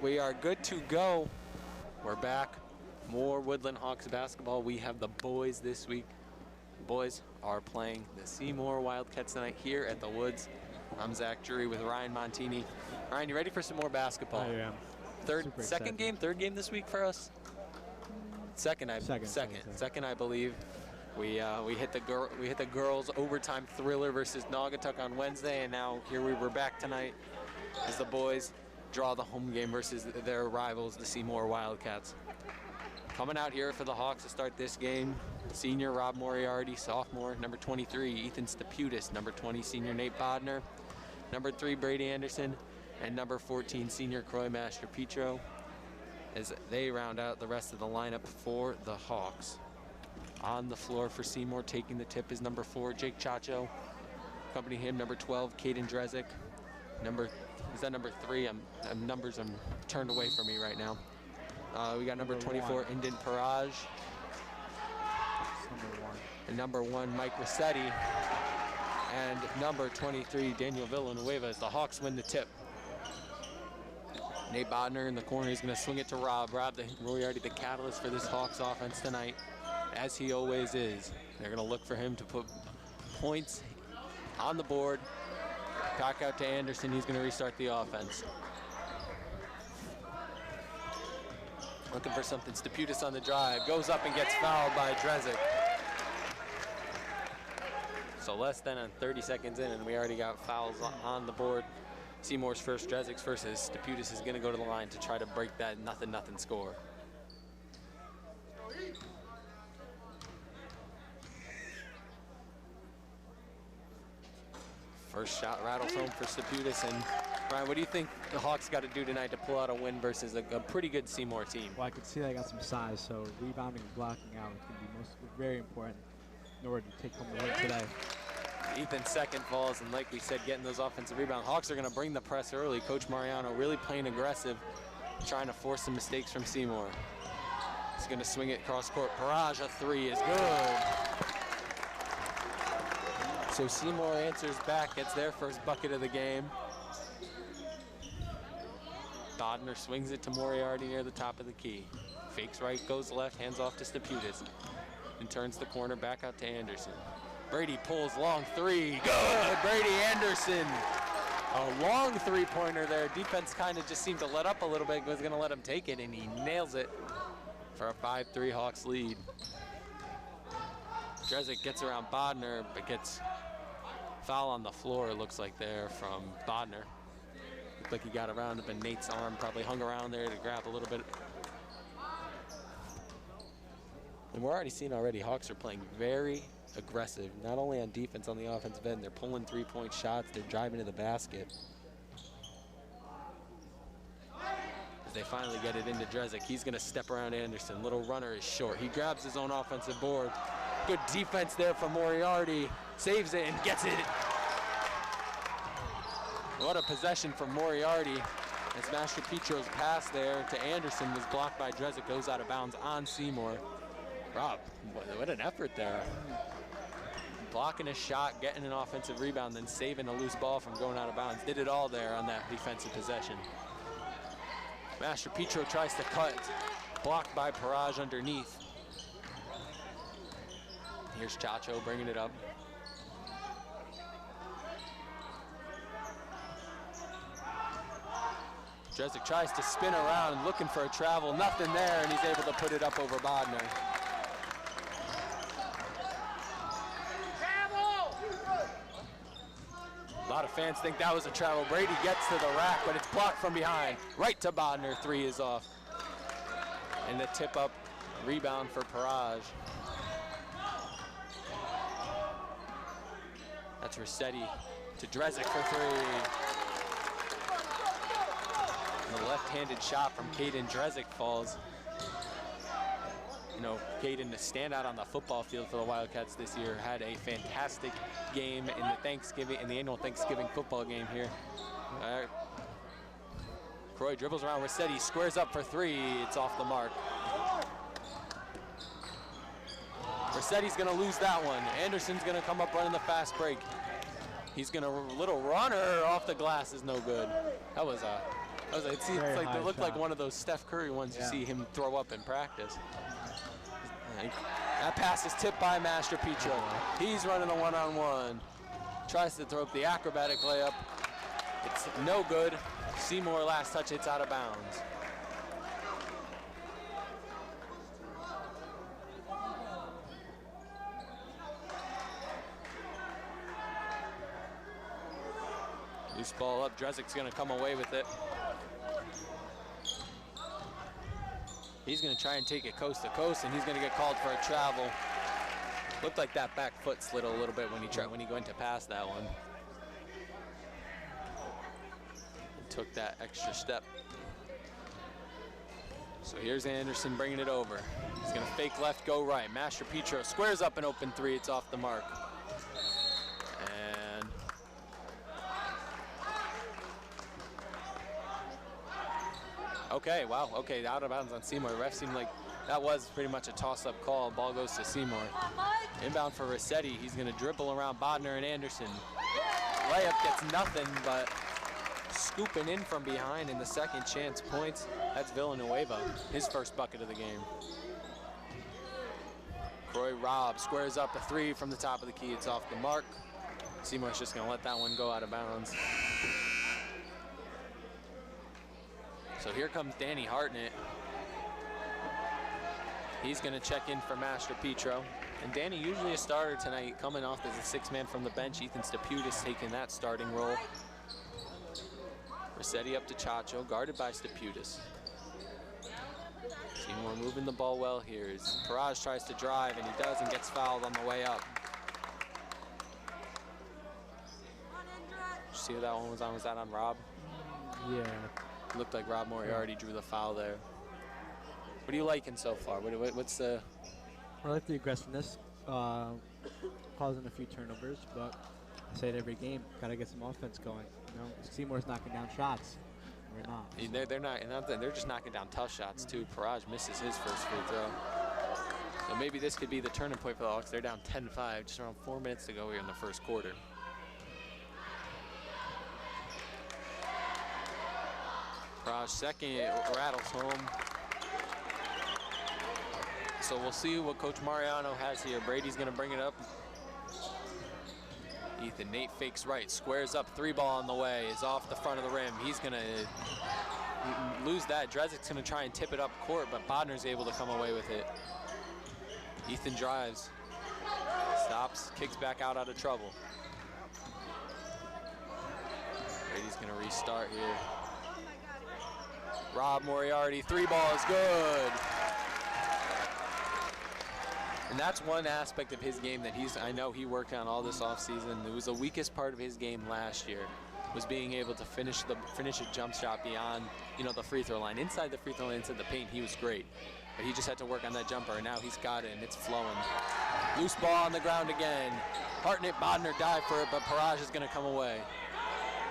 We are good to go. We're back. More Woodland Hawks basketball. We have the boys this week. The boys are playing the Seymour Wildcats tonight here at the Woods. I'm Zach Drury with Ryan Montini. Ryan, you ready for some more basketball? I am. Third game this week for us? Second, I believe. We hit the girls overtime thriller versus Naugatuck on Wednesday, and now here we're back tonight as the boys draw the home game versus their rivals, the Seymour Wildcats. Coming out here for the Hawks to start this game, senior Rob Moriarty, sophomore, number 23, Ethan Steputis, number 20, senior Nate Bodner, number 3, Brady Anderson, and number 14, senior Croy Master Petro, as they round out the rest of the lineup for the Hawks. On the floor for Seymour, taking the tip is number 4, Jake Chacho. Accompanying him, number 12, Caden Drezick. Number 3? Numbers are turned away from me right now. We got number 24, Indin Paraj. And number 1, Mike Rossetti. And number 23, Daniel Villanueva, as the Hawks win the tip. Nate Bodner in the corner, he's going to swing it to Rob. Rob, Moriarty, the catalyst for this Hawks offense tonight, as he always is. They're going to look for him to put points on the board. Back out to Anderson, he's going to restart the offense. Looking for something, Steputis on the drive, goes up and gets fouled by Drezick. So less than 30 seconds in, and we already got fouls on the board. Seymour's first, Drezick's versus Steputis is going to go to the line to try to break that nothing score. First shot rattles home for Steputis. And Ryan, what do you think the Hawks got to do tonight to pull out a win versus a pretty good Seymour team? Well, I could see they got some size, so rebounding and blocking out is going to be very important in order to take home the win today. Ethan's second falls, and like we said, getting those offensive rebounds. Hawks are going to bring the press early. Coach Mariano really playing aggressive, trying to force some mistakes from Seymour. He's going to swing it cross court. Paraj, a 3 is good. So Seymour answers back, gets their first bucket of the game. Bodner swings it to Moriarty near the top of the key. Fakes right, goes left, hands off to Steputis, and turns the corner back out to Anderson. Brady pulls long 3, good, Brady Anderson. A long three-pointer there. Defense kind of just seemed to let up a little bit, was gonna let him take it, and he nails it for a 5-3 Hawks lead. Drezick gets around Bodner, but gets foul on the floor, it looks like there from Bodner. Looked like he got around it, but Nate's arm probably hung around there to grab a little bit. And we're already seeing Hawks are playing very aggressive, not only on defense, on the offensive end. They're pulling three-point shots, they're driving to the basket. As they finally get it into Drezick, he's gonna step around Anderson. Little runner is short. He grabs his own offensive board. Good defense there from Moriarty. Saves it and gets it. What a possession from Moriarty. As Master Petro's pass there to Anderson was blocked by Drezick, goes out of bounds on Seymour. Rob, what an effort there. Blocking a shot, getting an offensive rebound, then saving a loose ball from going out of bounds. Did it all there on that defensive possession. Master Petro tries to cut, blocked by Paraj underneath. Here's Chacho bringing it up. Drezick tries to spin around, looking for a travel, nothing there, and he's able to put it up over Bodner. A lot of fans think that was a travel. Brady gets to the rack, but it's blocked from behind. Right to Bodner, 3 is off. And the tip up rebound for Paraj. That's Rossetti to Drezick for 3. And the left-handed shot from Caden Drezick falls. You know, Caden, the standout on the football field for the Wildcats this year, had a fantastic game in the annual Thanksgiving football game here. Croy dribbles around Rossetti, squares up for 3. It's off the mark. Rossetti's gonna lose that one. Anderson's gonna come up running the fast break. He's gonna, little runner off the glass is no good. That was a I was like, it's like they look like one of those Steph Curry ones you see him throw up in practice. That pass is tipped by Master Petro. He's running a one-on-one. Tries to throw up the acrobatic layup. It's no good. Seymour last touch, it's out of bounds. Loose ball up, Drezik's gonna come away with it. He's gonna try and take it coast to coast, and he's gonna get called for a travel. Looked like that back foot slid a little bit when he went to pass that one. Took that extra step. So here's Anderson bringing it over. He's gonna fake left, go right. Master Petro squares up an open three, it's off the mark. And okay, wow, okay, out of bounds on Seymour. The ref seemed like that was pretty much a toss-up call. Ball goes to Seymour. Inbound for Rossetti. He's gonna dribble around Bodner and Anderson. Layup gets nothing, but scooping in from behind in the second chance points. That's Villanueva, his first bucket of the game. Croy Robb squares up a three from the top of the key. It's off the mark. Seymour's just gonna let that one go out of bounds. So here comes Danny Hartnett. He's gonna check in for Master Petro. And Danny, usually a starter tonight, coming off as a six-man from the bench. Ethan Steputis taking that starting role. Rossetti up to Chacho, guarded by Steputis. Seymour moving the ball well here. Paraj tries to drive, and he does, and gets fouled on the way up. Did you see what that one was on? Was that on Rob? Yeah. Looked like Rob Moriarty drew the foul there. What are you liking so far? What's the... I like the aggressiveness, causing a few turnovers, but I say it every game, gotta get some offense going. You know, Seymour's knocking down shots. We're not. They're not, and they're just knocking down tough shots too. Paraj misses his first free throw. So maybe this could be the turning point for the Hawks. They're down 10-5, just around 4 minutes to go here in the first quarter. Paraj second, rattles home. So we'll see what Coach Mariano has here. Brady's gonna bring it up. Ethan, Nate fakes right, squares up, three ball on the way, is off the front of the rim. He's gonna lose that. Drezik's gonna try and tip it up court, but Bodner's able to come away with it. Ethan drives, stops, kicks back out of trouble. Brady's gonna restart here. Rob Moriarty, three ball is good. And that's one aspect of his game that I know he worked on all this offseason. It was the weakest part of his game last year, was being able to finish a jump shot beyond, the free throw line. Inside the free throw line, inside the paint, he was great. But he just had to work on that jumper, and now he's got it, and it's flowing. Loose ball on the ground again. Hartnett, Bodner dive for it, but Paraj is gonna come away.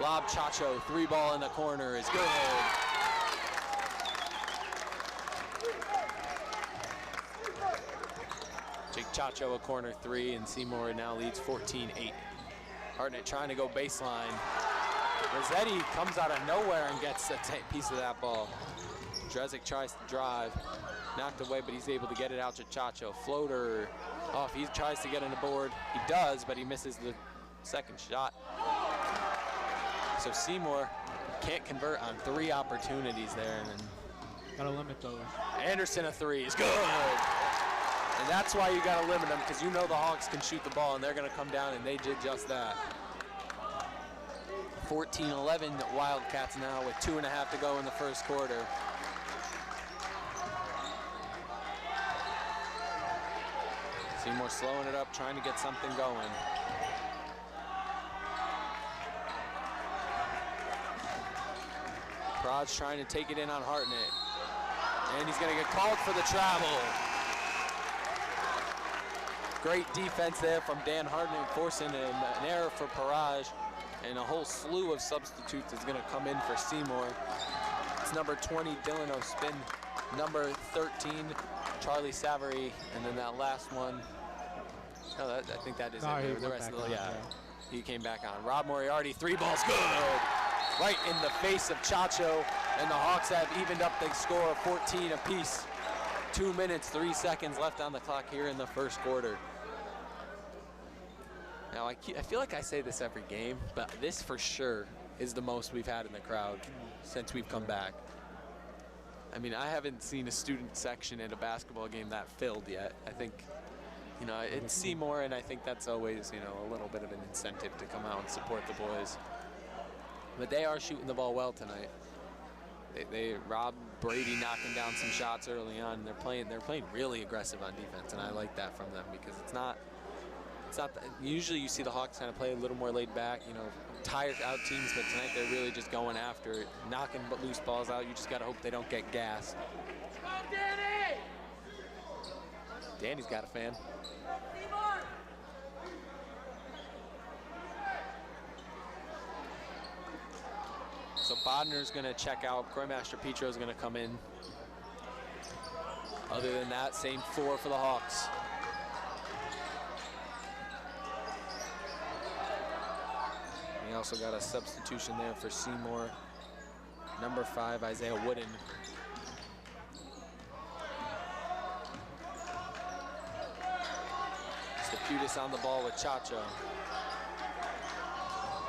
Lob Chacho, three ball in the corner is good. Jake Chacho a corner three, and Seymour now leads 14-8. Hartnett trying to go baseline. Rossetti comes out of nowhere and gets a piece of that ball. Drezik tries to drive, knocked away, but he's able to get it out to Chacho. Floater off, he tries to get on the board. He does, but he misses the second shot. So Seymour can't convert on three opportunities there. And then gotta limit those. Anderson a three is good. And that's why you got to limit them, because you know the Hawks can shoot the ball, and they're going to come down, and they did just that. 14-11 Wildcats now with 2.5 to go in the first quarter. Seymour slowing it up, trying to get something going. Paraj trying to take it in on Hartnett. And he's going to get called for the travel. Great defense there from Dan Hartnett, forcing an error for Paraj, and a whole slew of substitutes is going to come in for Seymour. It's number 20, Dylan Ospin, number 13, Charlie Savary, and then that last one. No, I think that is it. The rest of the, yeah, he came back on. Rob Moriarty, three balls, good. right in the face of Chacho, and the Hawks have evened up the score of 14 apiece. 2 minutes, 3 seconds left on the clock here in the first quarter. Now, I feel like I say this every game, but this for sure is the most we've had in the crowd since we've come back. I mean, I haven't seen a student section at a basketball game that filled yet. I think, you know, it's Seymour, and I think that's always, you know, a little bit of an incentive to come out and support the boys. But they are shooting the ball well tonight. They Rob Brady knocking down some shots early on. They're playing really aggressive on defense, and I like that from them because it's not usually you see the Hawks kind of play a little more laid back, you know, tire out teams, but tonight they're really just going after it, knocking loose balls out. You just got to hope they don't get gassed. Danny! Danny's got a fan. So Bodner's going to check out. Croymaster Petro's going to come in. Other than that, same 4 for the Hawks. We also got a substitution there for Seymour. Number 5, Isaiah Wooden. Steputis on the ball with Chacho.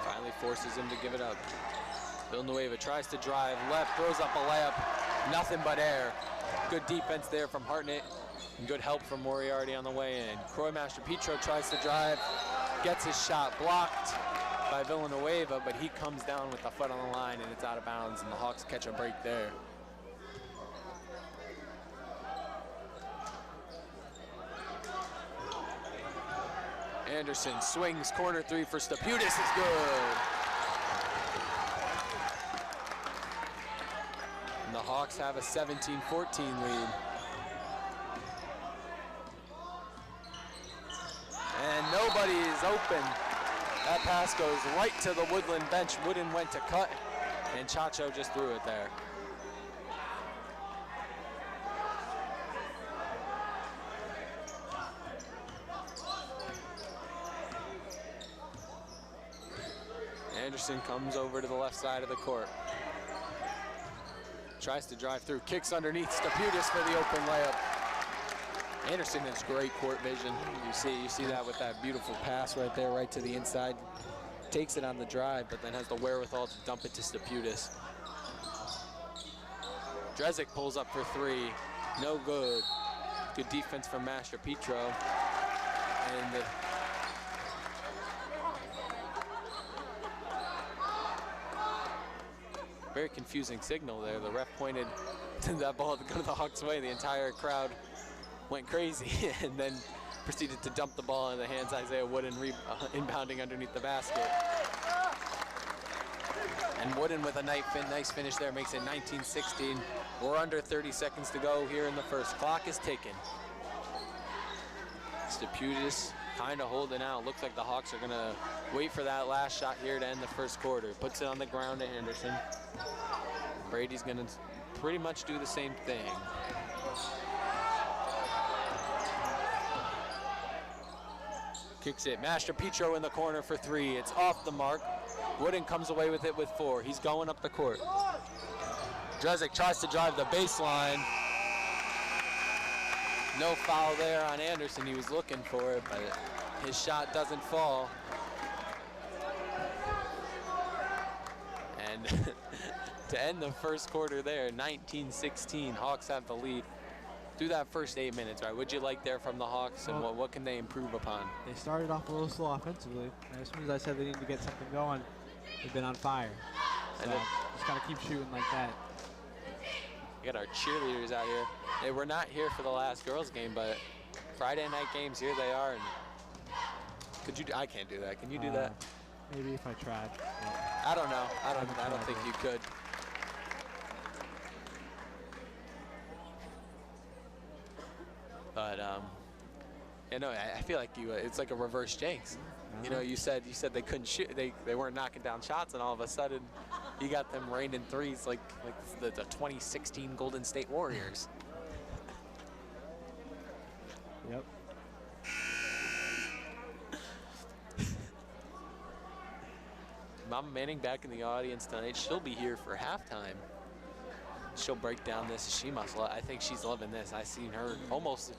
Finally forces him to give it up. Villanueva tries to drive left, throws up a layup, nothing but air. Good defense there from Hartnett, and good help from Moriarty on the way in. Croymaster Petro tries to drive, gets his shot blocked by Villanueva, but he comes down with the foot on the line and it's out of bounds, and the Hawks catch a break there. Anderson swings, corner 3 for Steputis is good. And the Hawks have a 17-14 lead. And nobody is open. That pass goes right to the Woodland bench. Wooden went to cut, and Chacho just threw it there. Anderson comes over to the left side of the court. Tries to drive through, kicks underneath Steputis for the open layup. Anderson has great court vision. You see that with that beautiful pass right there, right to the inside. Takes it on the drive, but then has the wherewithal to dump it to Steputis. Drezic pulls up for 3, no good. Good defense from Master Petro. And the very confusing signal there. The ref pointed to that ball to go the Hawks' way. The entire crowd went crazy and then proceeded to dump the ball in the hands of Isaiah Wooden, inbounding underneath the basket. And Wooden with a nice finish there makes it 19-16. We're under 30 seconds to go here in the first. Clock is ticking. Steputis kind of holding out. Looks like the Hawks are gonna wait for that last shot here to end the first quarter. Puts it on the ground to Anderson. Brady's gonna pretty much do the same thing. Kicks it, Master Petro in the corner for 3. It's off the mark. Wooden comes away with it with 4. He's going up the court. Drezic tries to drive the baseline. No foul there on Anderson. He was looking for it, but his shot doesn't fall. And to end the first quarter there, 19-16, Hawks have the lead. Through that first 8 minutes, right? What'd you like there from the Hawks, and what can they improve upon? They started off a little slow offensively. And as soon as I said they need to get something going, they've been on fire. So just gotta keep shooting like that. We got our cheerleaders out here. They were not here for the last girls game, but Friday night games, here they are. And could you? I can't do that. Can you do that? Maybe if I tried. I don't know. I don't think you could. But you know, I feel like it's like a reverse Jenks. You know, you said they couldn't shoot, they weren't knocking down shots, and all of a sudden, you got them raining threes like the 2016 Golden State Warriors. Yep. Mama Manning back in the audience tonight. She'll be here for halftime. She'll break down this. She must. I think she's loving this. I seen her almost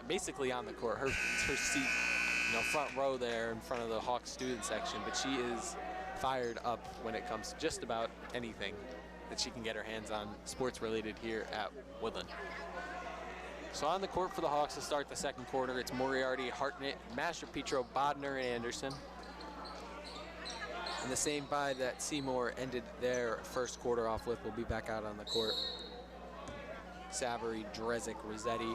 basically on the court. Her seat, front row there in front of the Hawks student section. But she is fired up when it comes to just about anything that she can get her hands on sports related here at Woodland. So on the court for the Hawks to start the second quarter, it's Moriarty, Hartnett, Master Petro, Bodner, and Anderson. And the same five that Seymour ended their first quarter off with will be back out on the court. Savory, Drezik, Rossetti,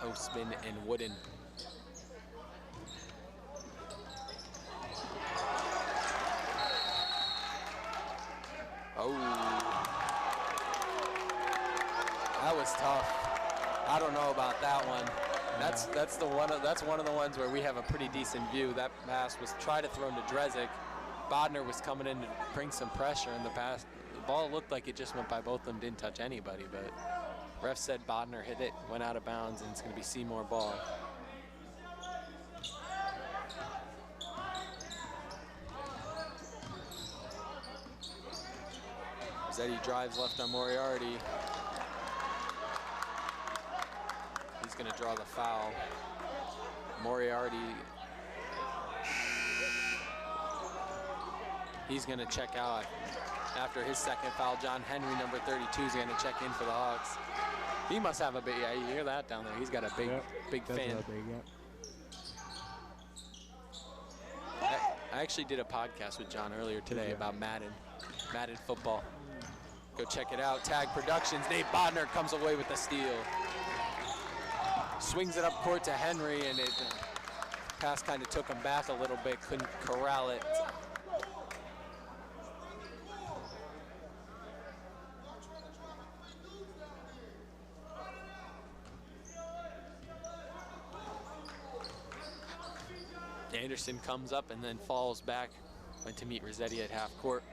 Osman, and Wooden. Oh, that was tough. I don't know about that one. That's one of the ones where we have a pretty decent view. That pass was tried to throw into Drezik. Bodner was coming in to bring some pressure in the pass. The ball looked like it just went by both of them, didn't touch anybody, but ref said Bodner hit it, went out of bounds, and it's going to be Seymour ball. Rossetti drives left on Moriarty. He's going to draw the foul. Moriarty, he's going to check out after his second foul. John Henry, number 32, is going to check in for the Hawks. He must have a big, yeah, you hear that down there. He's got a big fan. I actually did a podcast with John earlier today about Madden football. Go check it out. Tag Productions. Nate Bodner comes away with the steal. Swings it up court to Henry, and it pass kind of took him back a little bit. Couldn't corral it. Anderson comes up and then falls back. Went to meet Rossetti at half court.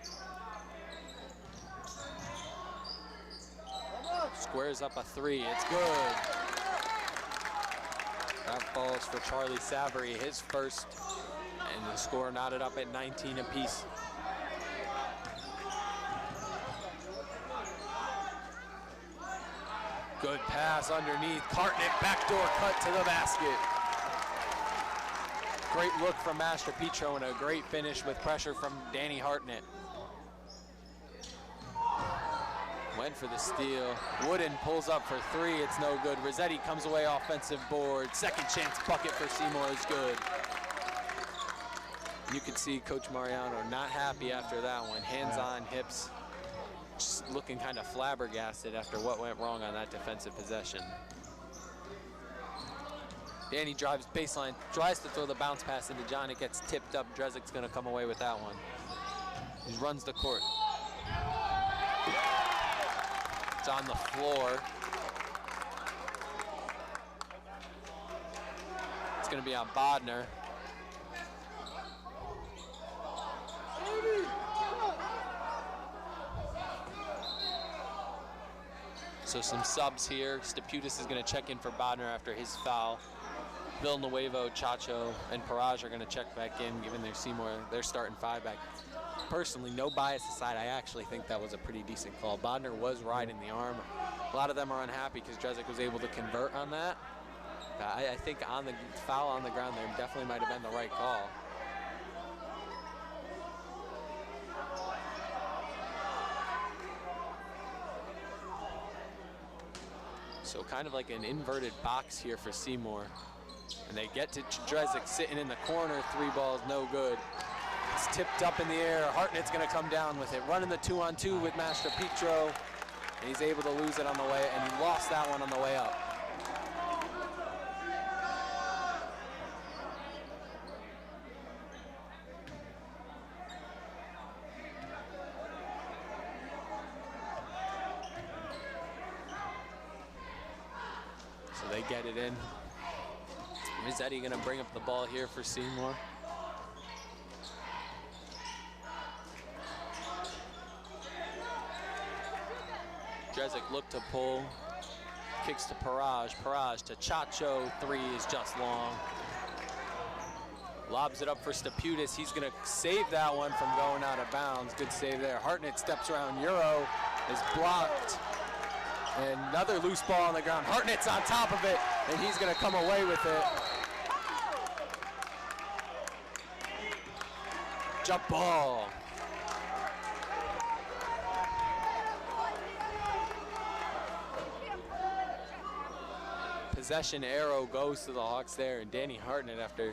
Squares up a three. It's good. That falls for Charlie Savory, his first, and the score knotted up at 19 apiece. Good pass underneath. Hartnett, backdoor cut to the basket. Great look from Master Petro and a great finish with pressure from Danny Hartnett. Went for the steal. Wooden pulls up for three. It's no good. Rossetti comes away offensive board. Second chance bucket for Seymour is good. You could see Coach Mariano not happy after that one. Hands on hips. Just looking kind of flabbergasted after what went wrong on that defensive possession. Danny drives baseline, tries to throw the bounce pass into John. It gets tipped up. Drezik's going to come away with that one. He runs the court. It's on the floor. It's going to be on Bodner. So some subs here. Steputis is going to check in for Bodner after his foul. Villanuevo, Chacho, and Paraj are going to check back in, given their starting five back. Personally, no bias aside, I actually think that was a pretty decent call. Bodner was riding the arm. A lot of them are unhappy because Drezik was able to convert on that. I think on the foul on the ground there definitely might have been the right call. So kind of like an inverted box here for Seymour. And they get to Drezik sitting in the corner. Three balls, no good. It's tipped up in the air. Hartnett's going to come down with it. Running the 2-on-2 with Master Petro. And he's able to lose it on the way, and he lost that one on the way up. So they get it in. Rossetti going to bring up the ball here for Seymour. Drezik looked to pull, kicks to Paraj, Paraj to Chacho, three is just long. Lobs it up for Staputis. He's going to save that one from going out of bounds. Good save there. Hartnett steps around. Euro is blocked. And another loose ball on the ground. Hartnett's on top of it, and he's going to come away with it. Jump ball. Possession arrow goes to the Hawks there, and Danny Hartnett, after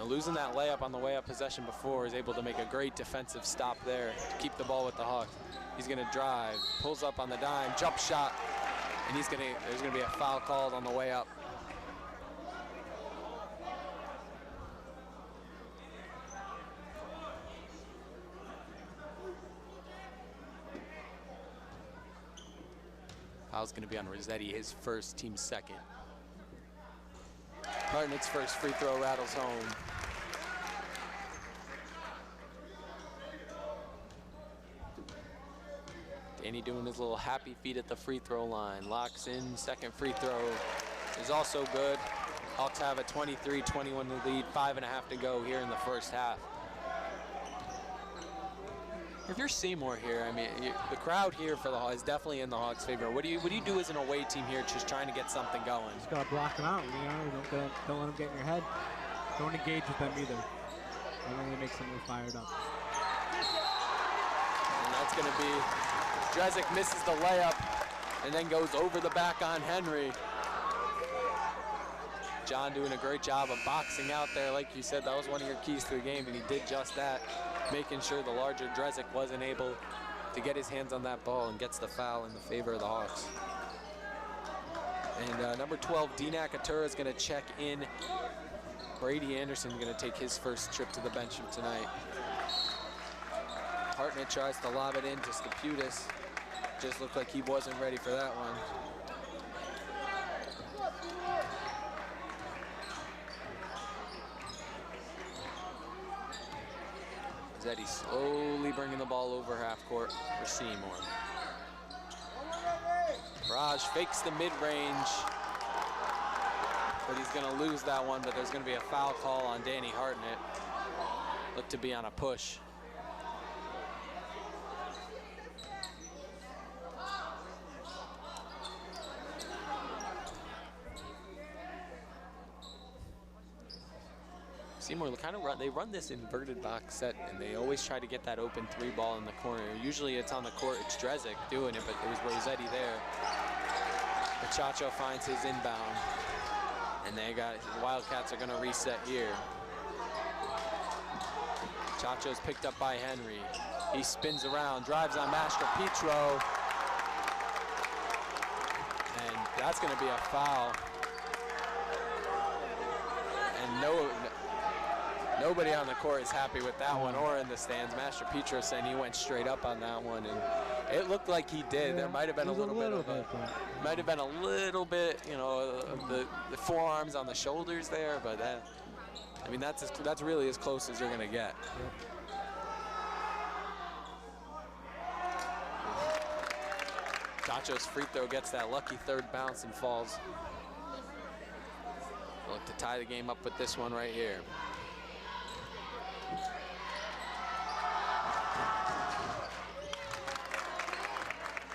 losing that layup on the way up possession before, is able to make a great defensive stop there to keep the ball with the Hawks. He's going to drive, pulls up on the dime, jump shot, and there's going to be a foul called on the way up. Foul's going to be on Rossetti, his first, team second. Hartnett's first free throw rattles home. Danny doing his little happy feet at the free throw line. Locks in, second free throw is also good. Hawks have a 23-21 lead, 5.5 to go here in the first half. If you're Seymour here, I mean, the crowd here for the Hawks is definitely in the Hawks' favor. What do you do as an away team here, just trying to get something going? Just gotta block them out. Don't let them get in your head. Don't engage with them either. And then it makes them fired up. And that's going to be Drezek misses the layup and then goes over the back on Henry. John doing a great job of boxing out there. Like you said, that was one of your keys to the game, and he did just that, making sure the larger Drezek wasn't able to get his hands on that ball, and gets the foul in the favor of the Hawks. And number 12, Dean Akatura, is going to check in. Brady Anderson going to take his first trip to the bench of tonight. Hartnett tries to lob it in to Staputis. Just looked like he wasn't ready for that one. Zeddy slowly bringing the ball over half court for Seymour. Raj fakes the mid-range, but he's going to lose that one, but there's going to be a foul call on Danny Hartnett. Looked to be on a push. Seymour they run this inverted box set, and they always try to get that open three ball in the corner. Usually it's on the court, it's Drezek doing it, but it was Rossetti there. Machacho finds his inbound, and the Wildcats are gonna reset here. Chacho's picked up by Henry. He spins around, drives on Master Petro, and that's gonna be a foul. And nobody on the court is happy with that one, or in the stands. Master Petro saying he went straight up on that one, and it looked like he did. Yeah, there might have been a little bit, the forearms on the shoulders there, but I mean, that's really as close as you're gonna get. Chacho's free throw gets that lucky third bounce and falls. Look to tie the game up with this one right here.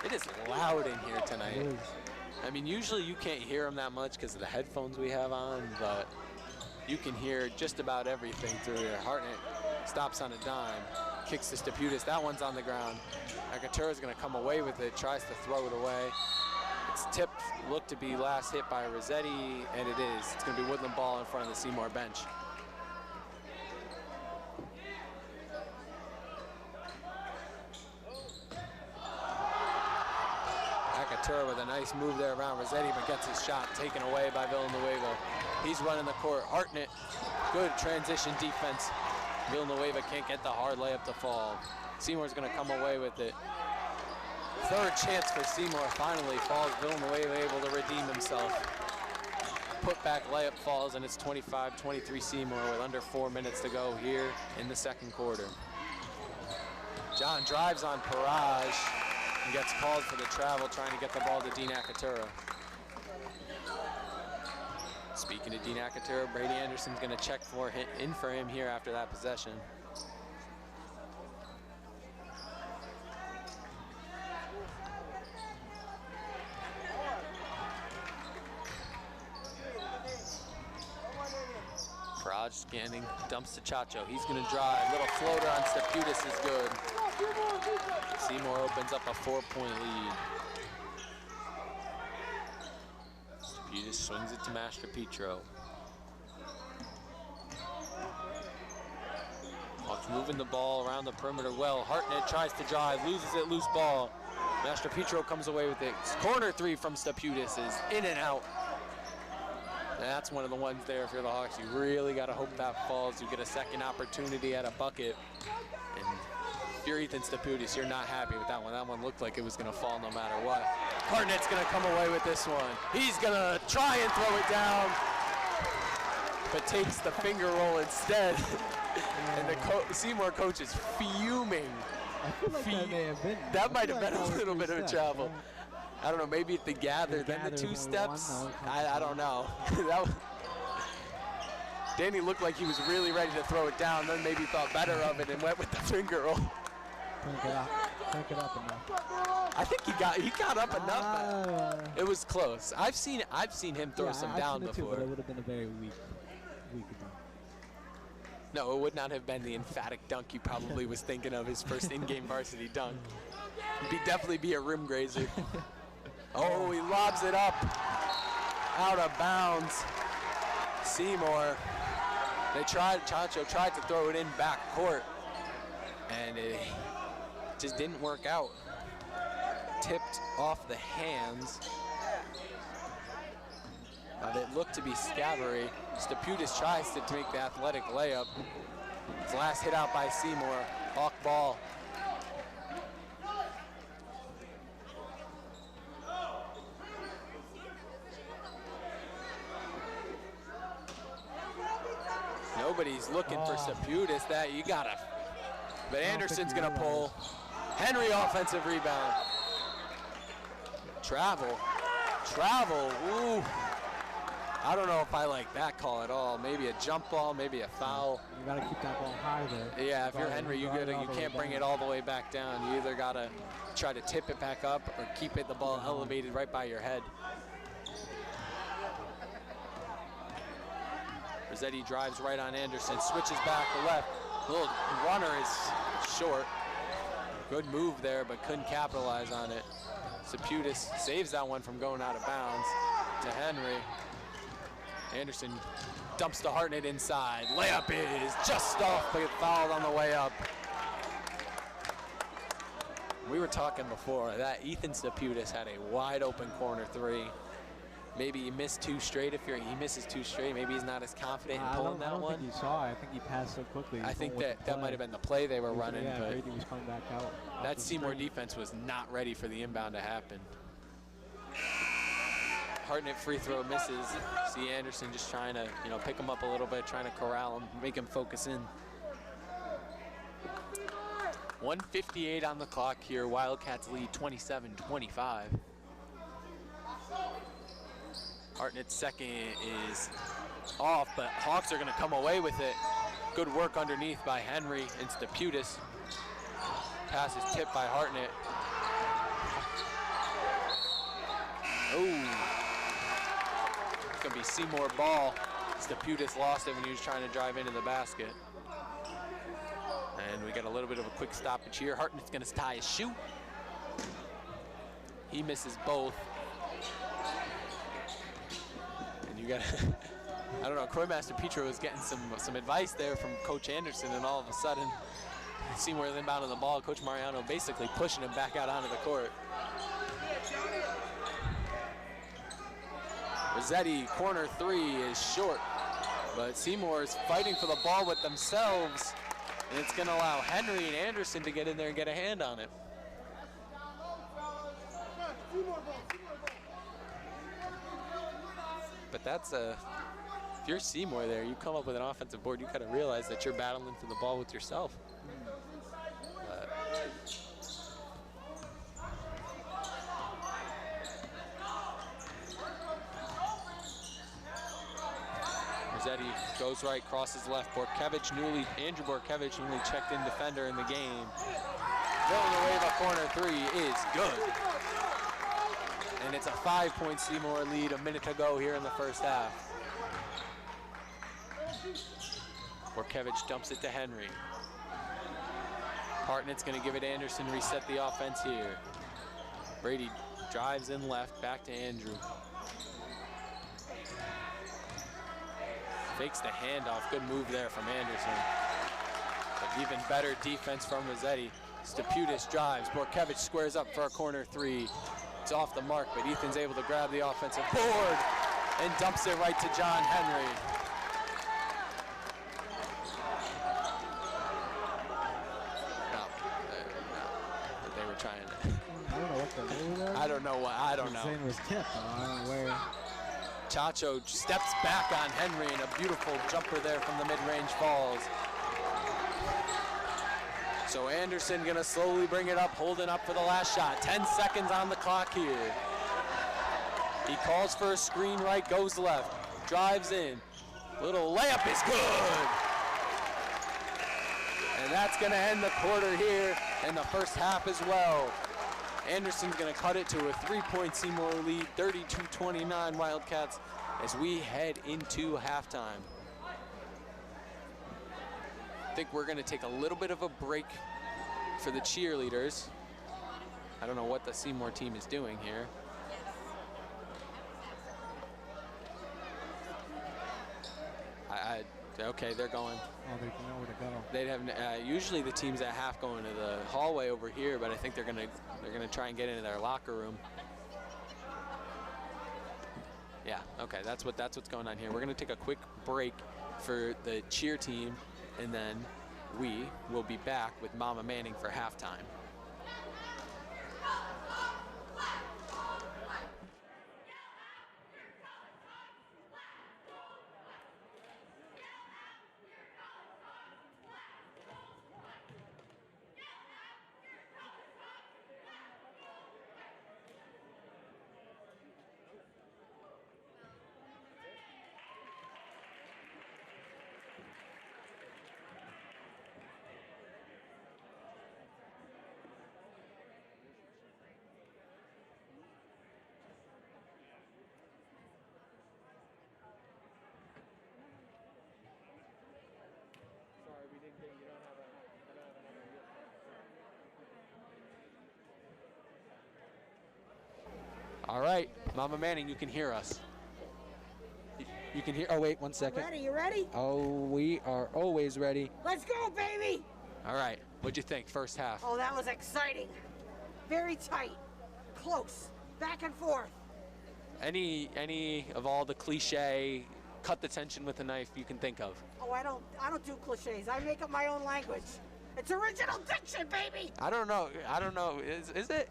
It is loud in here tonight. I mean, usually you can't hear them that much because of the headphones we have on, but you can hear just about everything through here. Hartnett stops on a dime, kicks to Staputis. That one's on the ground. Akatura's going to come away with it, tries to throw it away. It's tipped, looked to be last hit by Rossetti, and it is. It's going to be Woodland ball in front of the Seymour bench. With a nice move there around Rossetti, but gets his shot taken away by Villanueva. He's running the court. Hartnett, good transition defense. Villanueva can't get the hard layup to fall. Seymour's going to come away with it. Third chance for Seymour finally falls. Villanueva able to redeem himself. Put back layup falls, and it's 25-23 Seymour with under 4 minutes to go here in the second quarter. John drives on Paraj. And gets called for the travel, trying to get the ball to Dean Akatura. Speaking of Dean Akatura, Brady Anderson's going to check in for him here after that possession. Raj scanning, dumps to Chacho. He's going to drive. Little floater on Steputis is good. Seymour opens up a 4-point lead. Steputis swings it to Mastropetro. Hawks moving the ball around the perimeter well. Hartnett tries to drive, loses it, loose ball. Mastropetro comes away with it. Corner three from Steputis is in and out. That's one of the ones there if you're the Hawks. You really got to hope that falls. You get a second opportunity at a bucket. And if you're Ethan Steputis, you're not happy with that one. That one looked like it was going to fall no matter what. Hartnett's going to come away with this one. He's going to try and throw it down, but takes the finger roll instead. And the Seymour coach is fuming. I feel like that may have been. That might have been a little bit of a travel. I don't know, maybe at the gather, then the two steps. I don't know. Danny looked like he was really ready to throw it down, then maybe thought better of it and went with the finger roll. Crank it up enough. I think he got up enough. It was close. I've seen him throw some down before. Too, but it would have been a very weak dunk. No, it would not have been the emphatic dunk he probably was thinking of, his first in-game varsity dunk. It'd definitely be a rim grazer. Oh, he lobs it up, out of bounds. Seymour, Chacho tried to throw it in back court, and it just didn't work out. Tipped off the hands, but it looked to be Scavery. Steputis tries to make the athletic layup. His last hit out by Seymour, Hawk ball. Nobody's looking for Steputis. That you gotta. But Anderson's gonna pull. Henry offensive rebound. Travel. Ooh. I don't know if I like that call at all. Maybe a jump ball, maybe a foul. You gotta keep that ball high there. Yeah, if you're Henry, you can't bring it all the way back down. You either gotta try to tip it back up or keep the ball elevated right by your head. Rossetti drives right on Anderson, switches back to left. Little runner is short. Good move there, but couldn't capitalize on it. Steputis saves that one from going out of bounds to Henry. Anderson dumps to Hartnett inside. Layup is just off, but fouled on the way up. We were talking before that Ethan Steputis had a wide open corner three. Maybe he missed two straight. If he misses two straight, maybe he's not as confident in pulling that one. I don't think he saw it. I think he passed so quickly. I think that might have been the play they were running. Yeah, but Brady was coming back out. That Seymour defense was not ready for the inbound to happen. Hartnett free throw misses. See Anderson just trying to, pick him up a little bit, trying to corral him, make him focus in. 1:58 on the clock here. Wildcats lead 27-25. Hartnett's second is off, but Hawks are going to come away with it. Good work underneath by Henry and Steputis. Pass is tipped by Hartnett. Oh. It's going to be Seymour ball. Steputis lost it when he was trying to drive into the basket. And we got a little bit of a quick stoppage here. Hartnett's going to tie his shoe. He misses both. And you got I don't know, Croy Mastropetro was getting some advice there from Coach Anderson, and all of a sudden, Seymour inbound on the ball. Coach Mariano basically pushing him back out onto the court. Rossetti, corner three is short, but Seymour is fighting for the ball with themselves, and it's going to allow Henry and Anderson to get in there and get a hand on it. But that's if you're Seymour there, you come up with an offensive board, you got to realize that you're battling for the ball with yourself. Rossetti goes right, crosses left. Andrew Borkevich, newly checked in defender in the game. Villanova corner three is good. And it's a 5-point Seymour lead, a minute to go here in the first half. Borkevich dumps it to Henry. Hartnett's gonna give it to Anderson, reset the offense here. Brady drives in left, back to Andrew. Fakes the handoff, good move there from Anderson. But even better defense from Rossetti. Steputis drives, Borkevich squares up for a corner three. It's off the mark, but Ethan's able to grab the offensive board and dumps it right to John Henry. But they were trying to. I don't know what the rule there. I don't know what, I don't know. Saying it was tipped, I don't know where. Chacho steps back on Henry and a beautiful jumper there from the mid-range falls. So Anderson gonna slowly bring it up, holding up for the last shot. 10 seconds on the clock here. He calls for a screen right, goes left, drives in. Little layup is good. And that's gonna end the quarter here and the first half as well. Anderson's gonna cut it to a 3-point Seymour lead, 32-29 Wildcats as we head into halftime. I think we're gonna take a little bit of a break for the cheerleaders. I don't know what the Seymour team is doing here. Okay, they're going. Oh, they know where to go. They'd have usually the teams at half go into the hallway over here, but I think they're gonna try and get into their locker room. Yeah, okay, that's what's going on here. We're gonna take a quick break for the cheer team, and then we will be back with Mama Manning for halftime. All right, Mama Manning, you can hear us. You can hear, oh wait, 1 second. Ready, you ready? Oh, we are always ready. Let's go, baby! All right, what'd you think, first half? Oh, that was exciting. Very tight, close, back and forth. Any of all the cliche, cut the tension with a knife you can think of? Oh, I don't do cliches. I make up my own language. It's original diction, baby! I don't know, is it?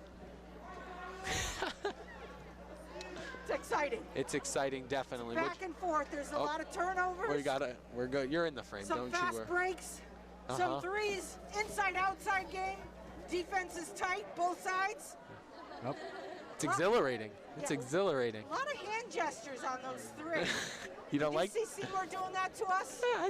It's exciting. It's exciting, definitely. Back and forth. There's a lot of turnovers. We're good. You're in the frame, some don't you fast worry. breaks, some threes, inside-outside game. Defense is tight, both sides. Yep. It's exhilarating. It's exhilarating. A lot of hand gestures on those threes. You don't like? Did you see Seymour doing that to us? Yeah,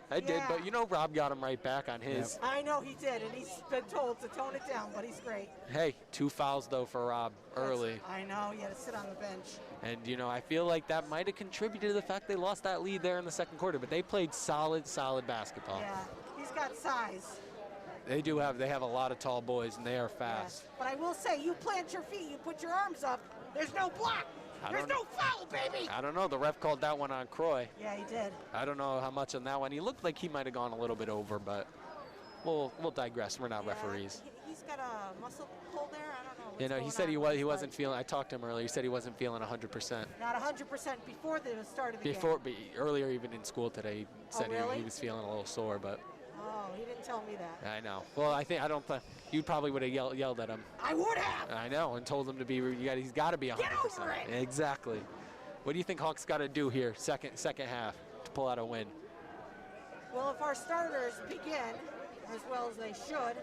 I did. But you know, Rob got him right back on his. Yep. I know he did, and he's been told to tone it down, but he's great. Hey, 2 fouls though for Rob early. I know, he had to sit on the bench. And you know, I feel like that might have contributed to the fact they lost that lead there in the second quarter, but they played solid basketball. Yeah, he's got size. They have a lot of tall boys, and they are fast. Yeah. But I will say, you plant your feet, you put your arms up, there's no block. There's no foul, baby. I don't know. The ref called that one on Croy. Yeah, he did. I don't know how much on that one. He looked like he might have gone a little bit over, but we'll digress. We're not referees. He's got a muscle pull there. I don't know. You know, he said he wasn't feeling. I talked to him earlier. He said he wasn't feeling 100%. Not 100% before the start of the game. But earlier, even in school today, he said really? he was feeling a little sore, but. Oh, he didn't tell me that. I know. Well, I don't think you probably would have yelled at him. I would have. I know, and told him to be. He's got to be 100%. Get over it. Exactly. What do you think Hawks got to do here, second half, to pull out a win? Well, if our starters begin as well as they should,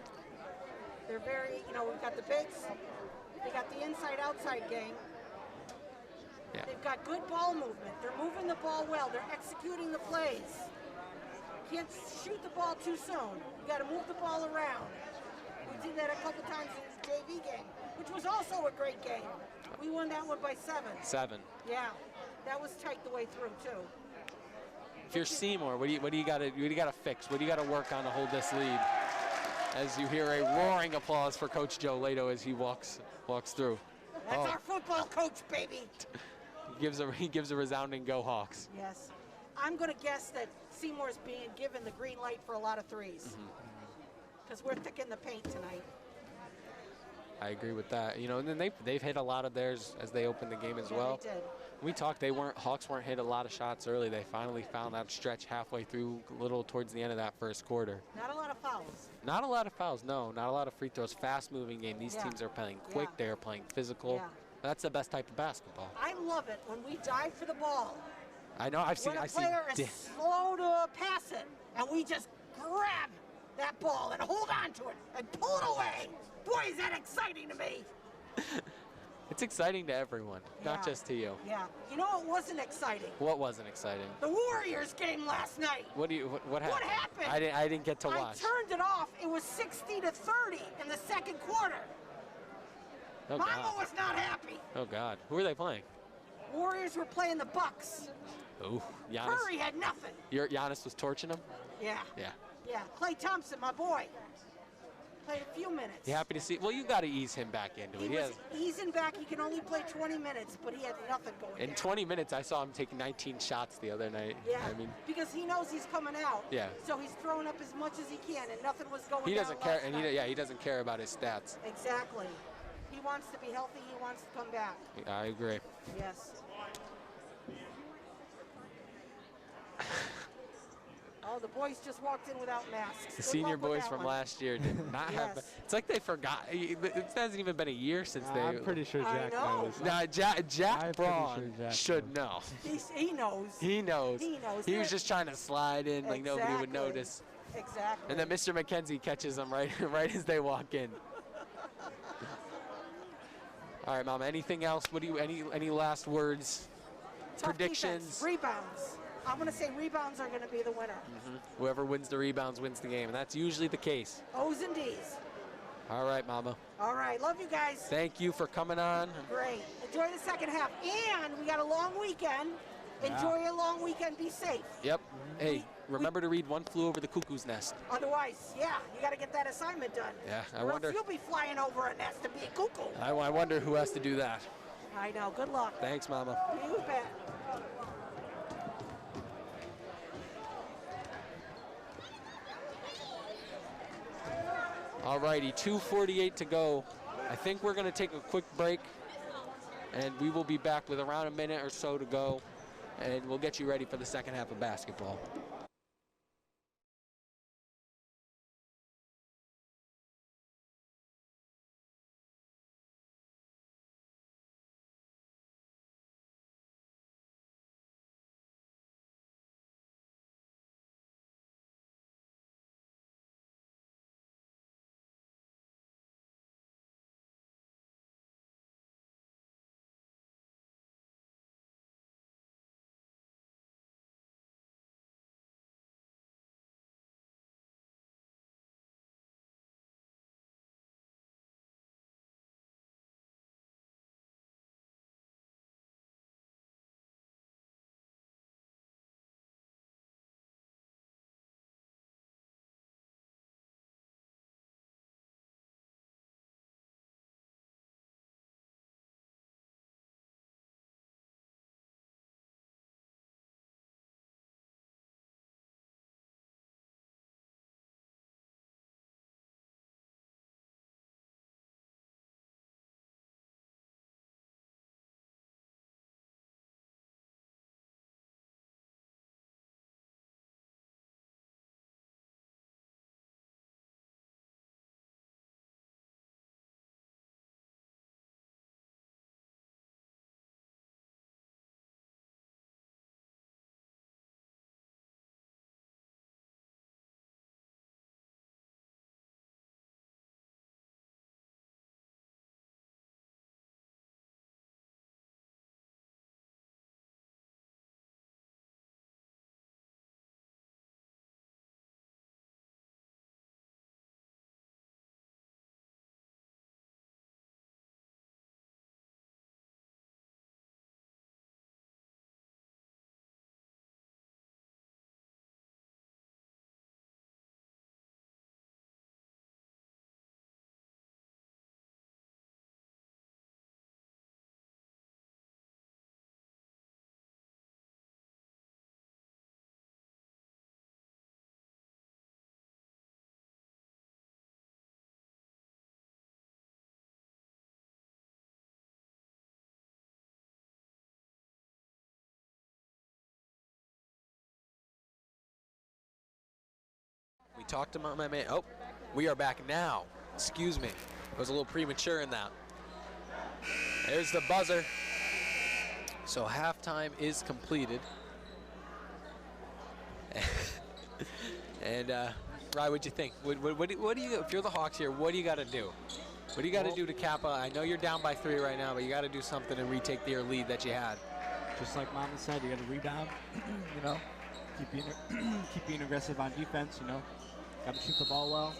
they're very. We've got the bigs. They got the inside-outside game. Yeah. They've got good ball movement. They're moving the ball well. They're executing the plays. Can't shoot the ball too soon. You got to move the ball around. We did that a couple times in the JV game, which was also a great game. We won that one by 7. 7. Yeah, that was tight the way through too. If you're Seymour, what do you got to fix? What do you got to work on to hold this lead? As you hear a roaring applause for Coach Joe Lato as he walks through. That's our football coach, baby. He gives a resounding go Hawks. Yes. I'm going to guess that Seymour's being given the green light for a lot of threes. Because we're thick in the paint tonight. I agree with that. You know, and then they've hit a lot of theirs as they opened the game as well. They did. We talked, Hawks weren't hit a lot of shots early. They finally found that stretch halfway through, a little towards the end of that first quarter. Not a lot of fouls. Not a lot of fouls, no. Not a lot of free throws. Fast-moving game. These teams are playing quick. They are playing physical. Yeah. That's the best type of basketball. I love it when we dive for the ball. I know. I've seen. When a player is slow to pass it, and we just grab that ball and hold on to it and pull it away. Boy, is that exciting to me. It's exciting to everyone, not just to you. Yeah. You know what wasn't exciting? What wasn't exciting? The Warriors game last night. What happened? What happened? I didn't get to watch. I turned it off. It was 60-30 in the second quarter. Oh, Mama God. was not happy. Oh, God. Who are they playing? Warriors were playing the Bucks. Oh, Giannis. Curry had nothing. Giannis was torching him? Yeah. Yeah. Yeah. Klay Thompson, my boy, played a few minutes. You happy to see? Well, you got to ease him back into it. He was easing back. He can only play 20 minutes, but he had nothing going In down. 20 minutes, I saw him take 19 shots the other night. Yeah, I mean, because he knows he's coming out. Yeah. So he's throwing up as much as he can, and nothing was going he down doesn't care, last and night. he doesn't care about his stats. Exactly. He wants to be healthy. He wants to come back. I agree. Yes. Oh, the boys just walked in without masks. The Good senior luck with boys that from one. last year did not have. Yes. It's like they forgot. It hasn't even been a year since they. I'm pretty sure Jack knows. Nah, Jack Braun should know. He knows. He knows. He knows. He was just trying to slide in like nobody would Exactly. notice. Exactly. And then Mr. McKenzie catches them right as they walk in. All right, Mama. Anything else? What do you? Any last words? Tough Predictions? defense. Rebounds. I'm going to say rebounds are going to be the winner. Whoever wins the rebounds wins the game, and that's usually the case. O's and D's. All right, Mama. All right. Love you guys. Thank you for coming on. Great. Enjoy the second half. And we got a long weekend. Enjoy your long weekend. Be safe. Yep. Hey, remember to read One Flew Over the Cuckoo's Nest. Otherwise, yeah, you got to get that assignment done. Yeah, I Or wonder. else you'll be flying over a nest and be a cuckoo. I wonder who has to do that. I know. Good luck. Thanks, Mama. You bet. All righty, 2:48 to go. I think we're going to take a quick break, and we will be back with around a minute or so to go, and we'll get you ready for the second half of basketball. talk to my man. Oh, we are back now. Excuse me. I was a little premature in that. There's the buzzer. So halftime is completed. And Ryan, what'd you think? What do you, if you're the Hawks here, what do you got to do? What do you got to do to cap out? I know you're down by 3 right now, but you got to do something to retake their lead that you had. Just like Mama said, you got to rebound. You know, keep being aggressive on defense. You know, got to shoot the ball well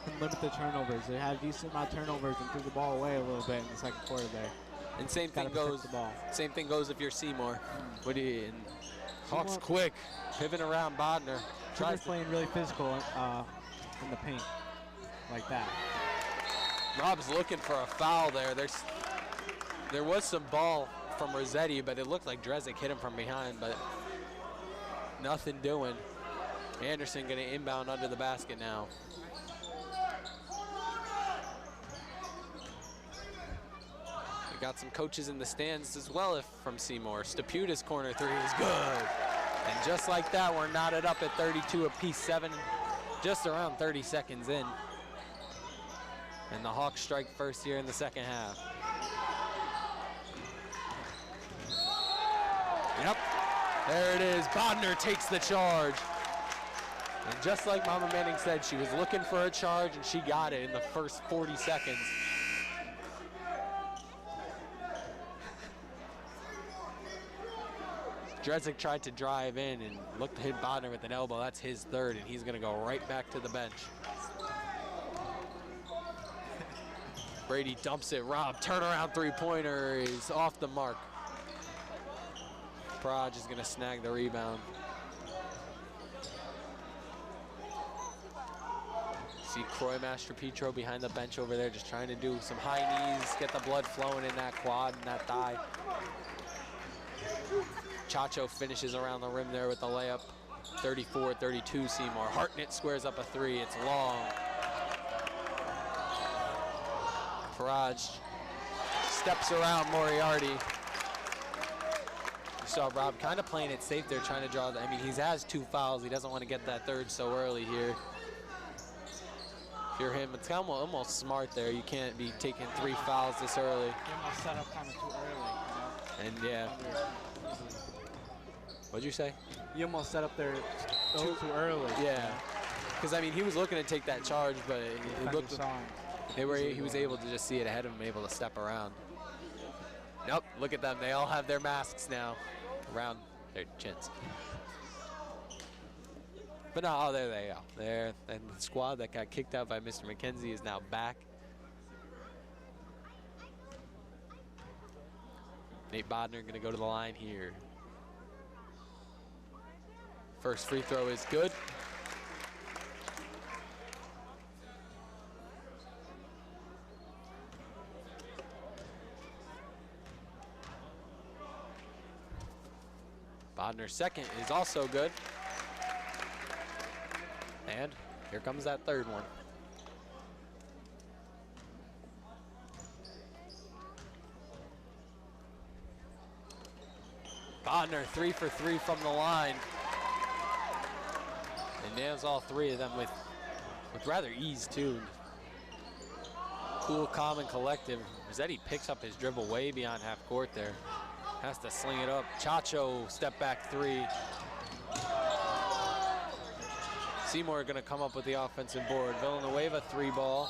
and limit the turnovers. They had a decent amount of turnovers and threw the ball away a little bit in the second quarter there. And same thing goes. Same thing goes if you're Seymour. What do you? And Hawks quick, pivoting around Bodner. Tries playing really physical in the paint, like that. Rob's looking for a foul there. There was some ball from Rossetti, but it looked like Drezic hit him from behind, but nothing doing. Anderson going to inbound under the basket now. We got some coaches in the stands as well from Seymour. Staputa's corner 3 is good. And just like that, we're knotted up at 32 apiece, 7, just around 30 seconds in. And the Hawks strike first here in the second half. Yep, there it is. Bodner takes the charge. And just like Mama Manning said, she was looking for a charge and she got it in the first 40 seconds. Drezic tried to drive in and looked to hit Bodner with an elbow. That's his third, and he's gonna go right back to the bench. Brady dumps it. Rob, turnaround three-pointer is off the mark. Praj is gonna snag the rebound. See Croy Master Petro behind the bench over there, just trying to do some high knees, get the blood flowing in that quad and that thigh. Chacho finishes around the rim there with the layup. 34-32 Seymour. Hartnett squares up a 3. It's long. Faraj steps around Moriarty. You saw Rob kind of playing it safe there, trying to draw. I mean, he has 2 fouls. He doesn't want to get that third so early here. If you're him, it's almost smart there. You can't be taking 3 fouls this early. He almost set up kind of too early. And yeah. What'd you say? You almost set up there too early. Yeah. Because, I mean, he was looking to take that charge, but it looked he was able to just see it ahead of him, able to step around. Nope, look at them. They all have their masks now around their chins. But no, oh, there they go. There, and the squad that got kicked out by Mr. McKenzie is now back. Nate Bodner going to go to the line here. First free throw is good. Bodner's second is also good. And here comes that third one. Bodner 3 for 3 from the line. And nails all 3 of them with rather ease too. Cool, calm, and collective. Rossetti picks up his dribble way beyond half court there. Has to sling it up. Chacho step back 3. Seymour gonna come up with the offensive board. Villanueva 3 ball.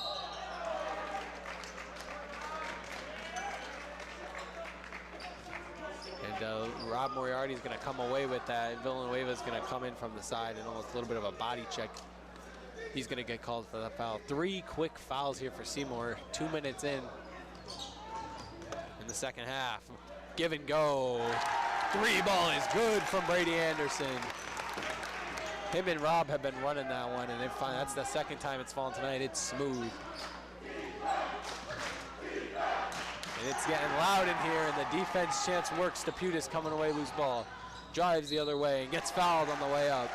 And Rob Moriarty's gonna come away with that. Villanueva's gonna come in from the side and almost a little bit of a body check. He's gonna get called for that foul. 3 quick fouls here for Seymour. 2 minutes in the second half. Give and go. 3 ball is good from Brady Anderson. Him and Rob have been running that one, and that's the second time it's fallen tonight. It's smooth. And it's getting loud in here, and the defense chance works. Staputa's coming away, loose ball. Drives the other way and gets fouled on the way up.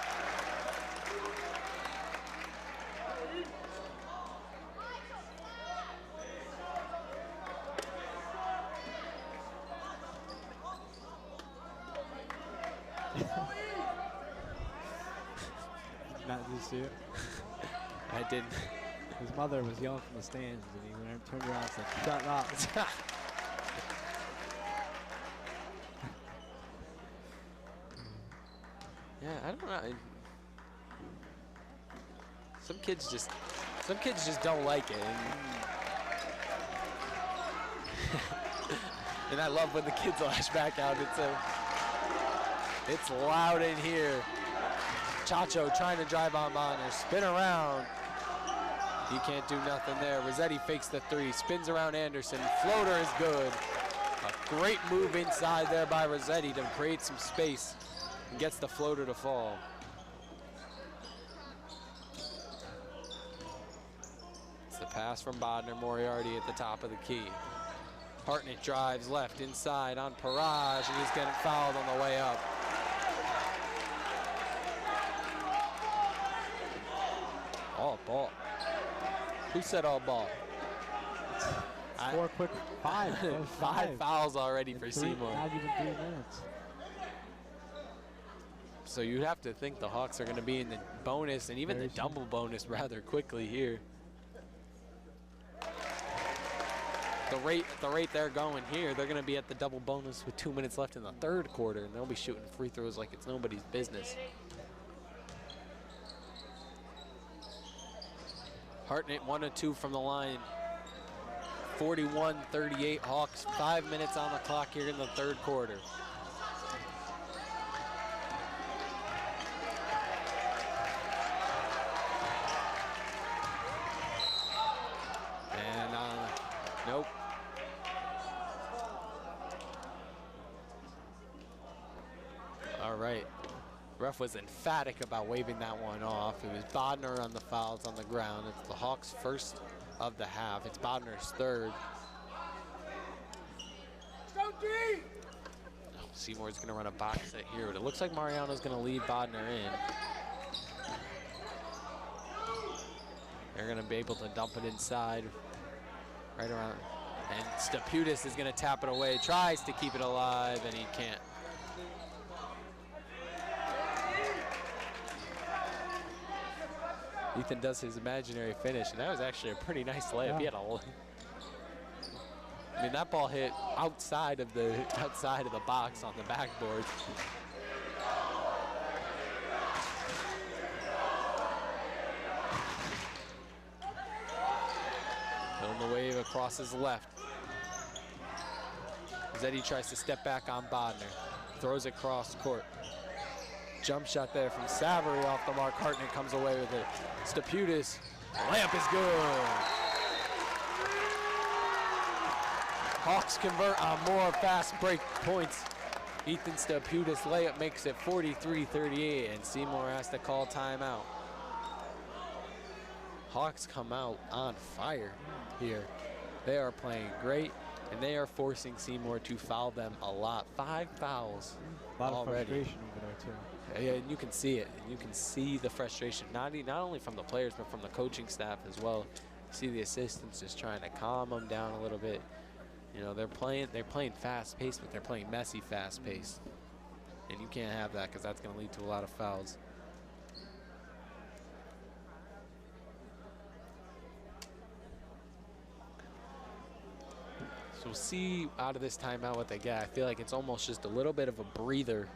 Not to see it. I didn't. His mother was yelling from the stands, and he turned around and said, "Shut up." Yeah, I don't know. Some kids just don't like it. And I love when the kids lash back out. It's loud in here. Chacho trying to drive on Bonner, spin around. He can't do nothing there. Rossetti fakes the three, spins around Anderson. Floater is good. A great move inside there by Rossetti to create some space and gets the floater to fall. It's the pass from Bodner. Moriarty at the top of the key. Hartnett drives left inside on Parage, and he's getting fouled on the way up. All ball. Who said all ball? Five fouls already for Seymour. Not even 3 minutes. So you'd have to think the Hawks are going to be in the bonus and even the double bonus rather quickly here. The rate they're going here, they're going to be at the double bonus with 2 minutes left in the third quarter, and they'll be shooting free throws like it's nobody's business. Hartnett 1 of 2 from the line. 41-38 Hawks. 5 minutes on the clock here in the third quarter. And nope. All right. Ref was emphatic about waving that one off. It was Bodner on the fouls on the ground. It's the Hawks' first of the half. It's Bodner's third. Seymour's going to run a box set here, but it looks like Mariano's going to lead Bodner in. They're going to be able to dump it inside, right around. And Staputis is going to tap it away, tries to keep it alive, and he can't. Ethan does his imaginary finish, and that was actually a pretty nice layup. Yeah. He had I mean, that ball hit outside of the box on the backboard. Filling the wave across his left. Zeddy tries to step back on Bodner. Throws it cross court. Jump shot there from Savary off the mark. Hartnett comes away with it. Staputis, layup is good. Hawks convert on more fast break points. Ethan Staputis layup makes it 43-38, and Seymour has to call timeout. Hawks come out on fire here. They are playing great, and they are forcing Seymour to foul them a lot. 5 fouls a lot already. Of frustration over there too. Yeah, and you can see it. And you can see the frustration, not only from the players, but from the coaching staff as well. You see the assistants just trying to calm them down a little bit. You know, they're playing fast-paced, but they're playing messy fast-paced. And you can't have that because that's going to lead to a lot of fouls. So we'll see out of this timeout what they get. I feel like it's almost just a little bit of a breather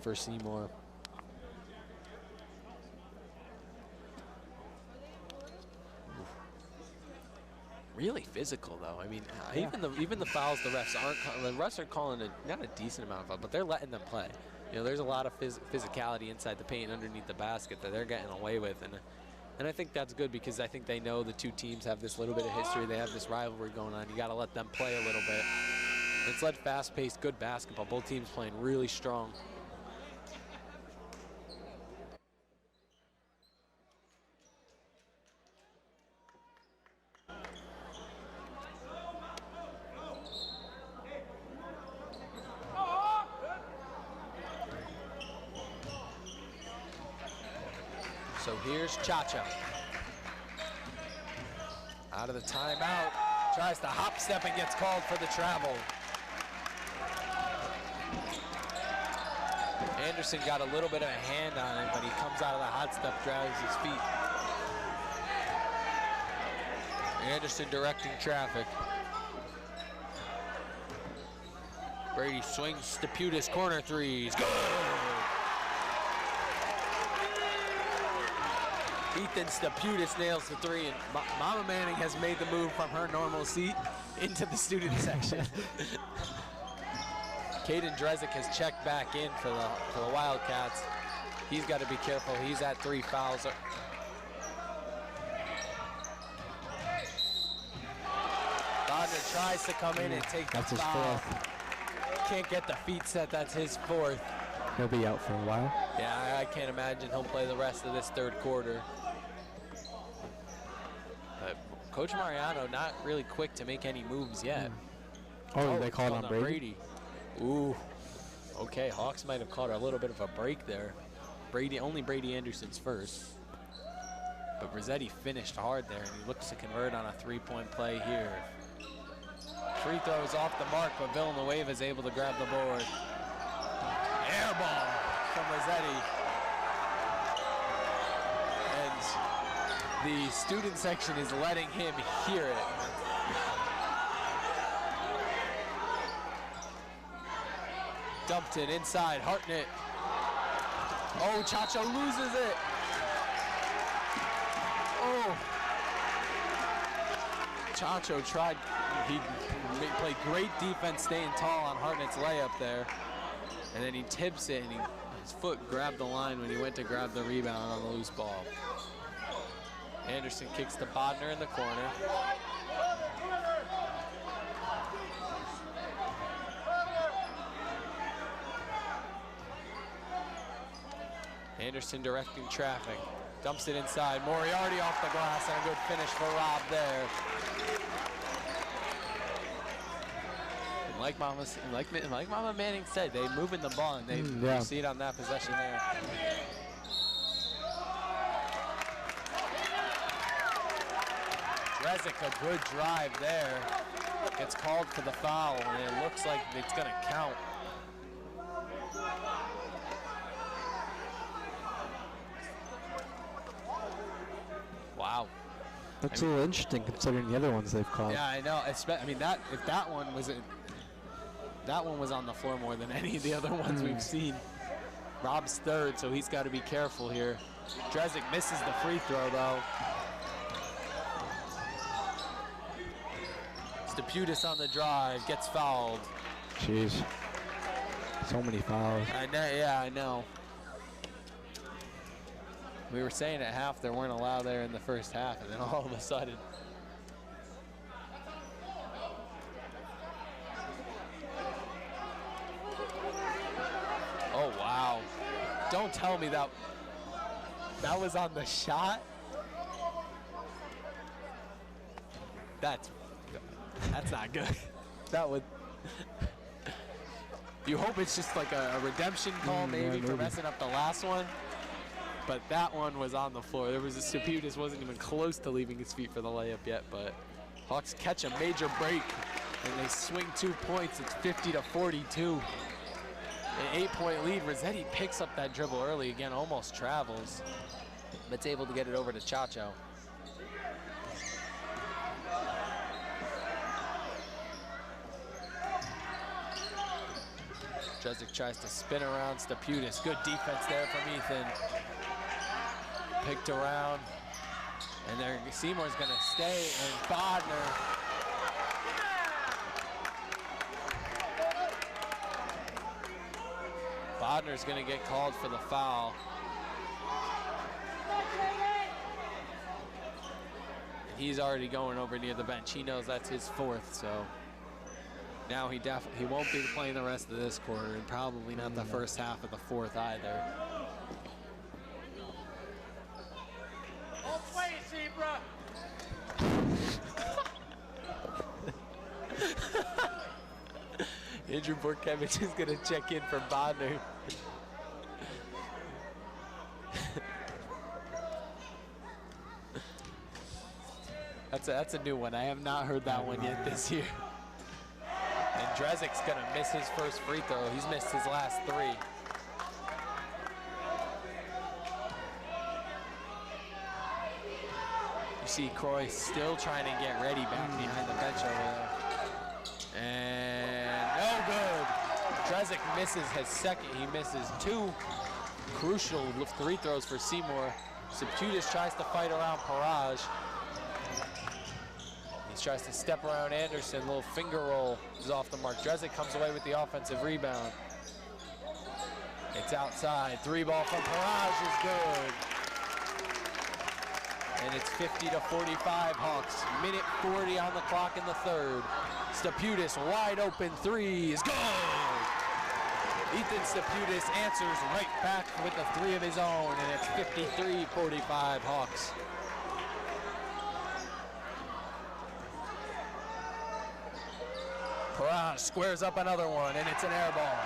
for Seymour. Really physical though. I mean, yeah. even the fouls the refs are calling not a decent amount of fouls, but they're letting them play. You know, there's a lot of physicality inside the paint underneath the basket that they're getting away with, and I think that's good because I think they know the two teams have this little bit of history. They have this rivalry going on. You got to let them play a little bit. It's led fast-paced, good basketball. Both teams playing really strong. So here's Chacho. Out of the timeout, tries to hop step and gets called for the travel. Anderson got a little bit of a hand on it, but he comes out of the hot step, drags his feet. Anderson directing traffic. Brady swings Steputis, corner threes. Good! Ethan Steputis nails the three, and Mama Manning has made the move from her normal seat into the student section. Caden Drezick has checked back in for the Wildcats. He's got to be careful. He's at 3 fouls. Bodner tries to come in and take the foul. That's his fourth. Can't get the feet set. That's his fourth. He'll be out for a while. Yeah, I can't imagine he'll play the rest of this third quarter. But Coach Mariano not really quick to make any moves yet. Oh, they called on Brady? Ooh. Okay, Hawks might have caught a little bit of a break there. Only Brady Anderson's first. But Rossetti finished hard there, and he looks to convert on a 3-point play here. Free throws off the mark, but Villanueva is able to grab the board. Air ball from Rossetti. And the student section is letting him hear it. Dumped it inside, Hartnett. Oh, Chacho loses it. Oh. Chacho tried, he played great defense staying tall on Hartnett's layup there. And then he tips it, and his foot grabbed the line when he went to grab the rebound on the loose ball. Anderson kicks to Bodner in the corner. Anderson directing traffic. Dumps it inside. Moriarty off the glass, and a good finish for Rob there. Like Mama Manning said, they moving the ball, and they see it on that possession there. Drezick, a good drive there. Gets called for the foul, and it looks like it's going to count. Wow. That's a little interesting considering the other ones they've called. Yeah, I know. If that one was on the floor more than any of the other ones we've seen. Rob's third, so he's got to be careful here. Drezick misses the free throw, though. Steputis on the drive, gets fouled. Jeez. So many fouls. I know, yeah, I know. We were saying at half there weren't allowed there in the first half, and then all of a sudden. Oh, wow. Don't tell me that was on the shot. That's not good. That would. You hope it's just like a redemption call maybe for messing up the last one. But that one was on the floor. There was Steputis wasn't even close to leaving his feet for the layup yet, but Hawks catch a major break and they swing 2 points. It's 50-42. An 8-point lead. Rossetti picks up that dribble early again, almost travels, but it's able to get it over to Chacho. Drezick tries to spin around Steputis. Good defense there from Ethan. Picked around, and there Seymour's gonna stay, and Bodner. Bodner's gonna get called for the foul. And he's already going over near the bench. He knows that's his fourth, so now he won't be playing the rest of this quarter, and probably not the first half of the fourth either. Andrew Borkevich is going to check in for Bodner. That's a new one. I have not heard that one yet this year. And Drezick's going to miss his first free throw. He's missed his last 3. You see Croy still trying to get ready back behind the bench over there. And no good. Drezik misses his second. He misses 2 crucial free throws for Seymour. Septutis tries to fight around Paraj. He tries to step around Anderson. Little finger roll is off the mark. Drezik comes away with the offensive rebound. It's outside. 3-ball from Paraj is good. And it's 50-45 Hawks. Minute 40 on the clock in the third. Steputis wide open 3 is good. Ethan Steputis answers right back with a 3 of his own, and it's 53-45 Hawks. Paraj squares up another one, and it's an air ball.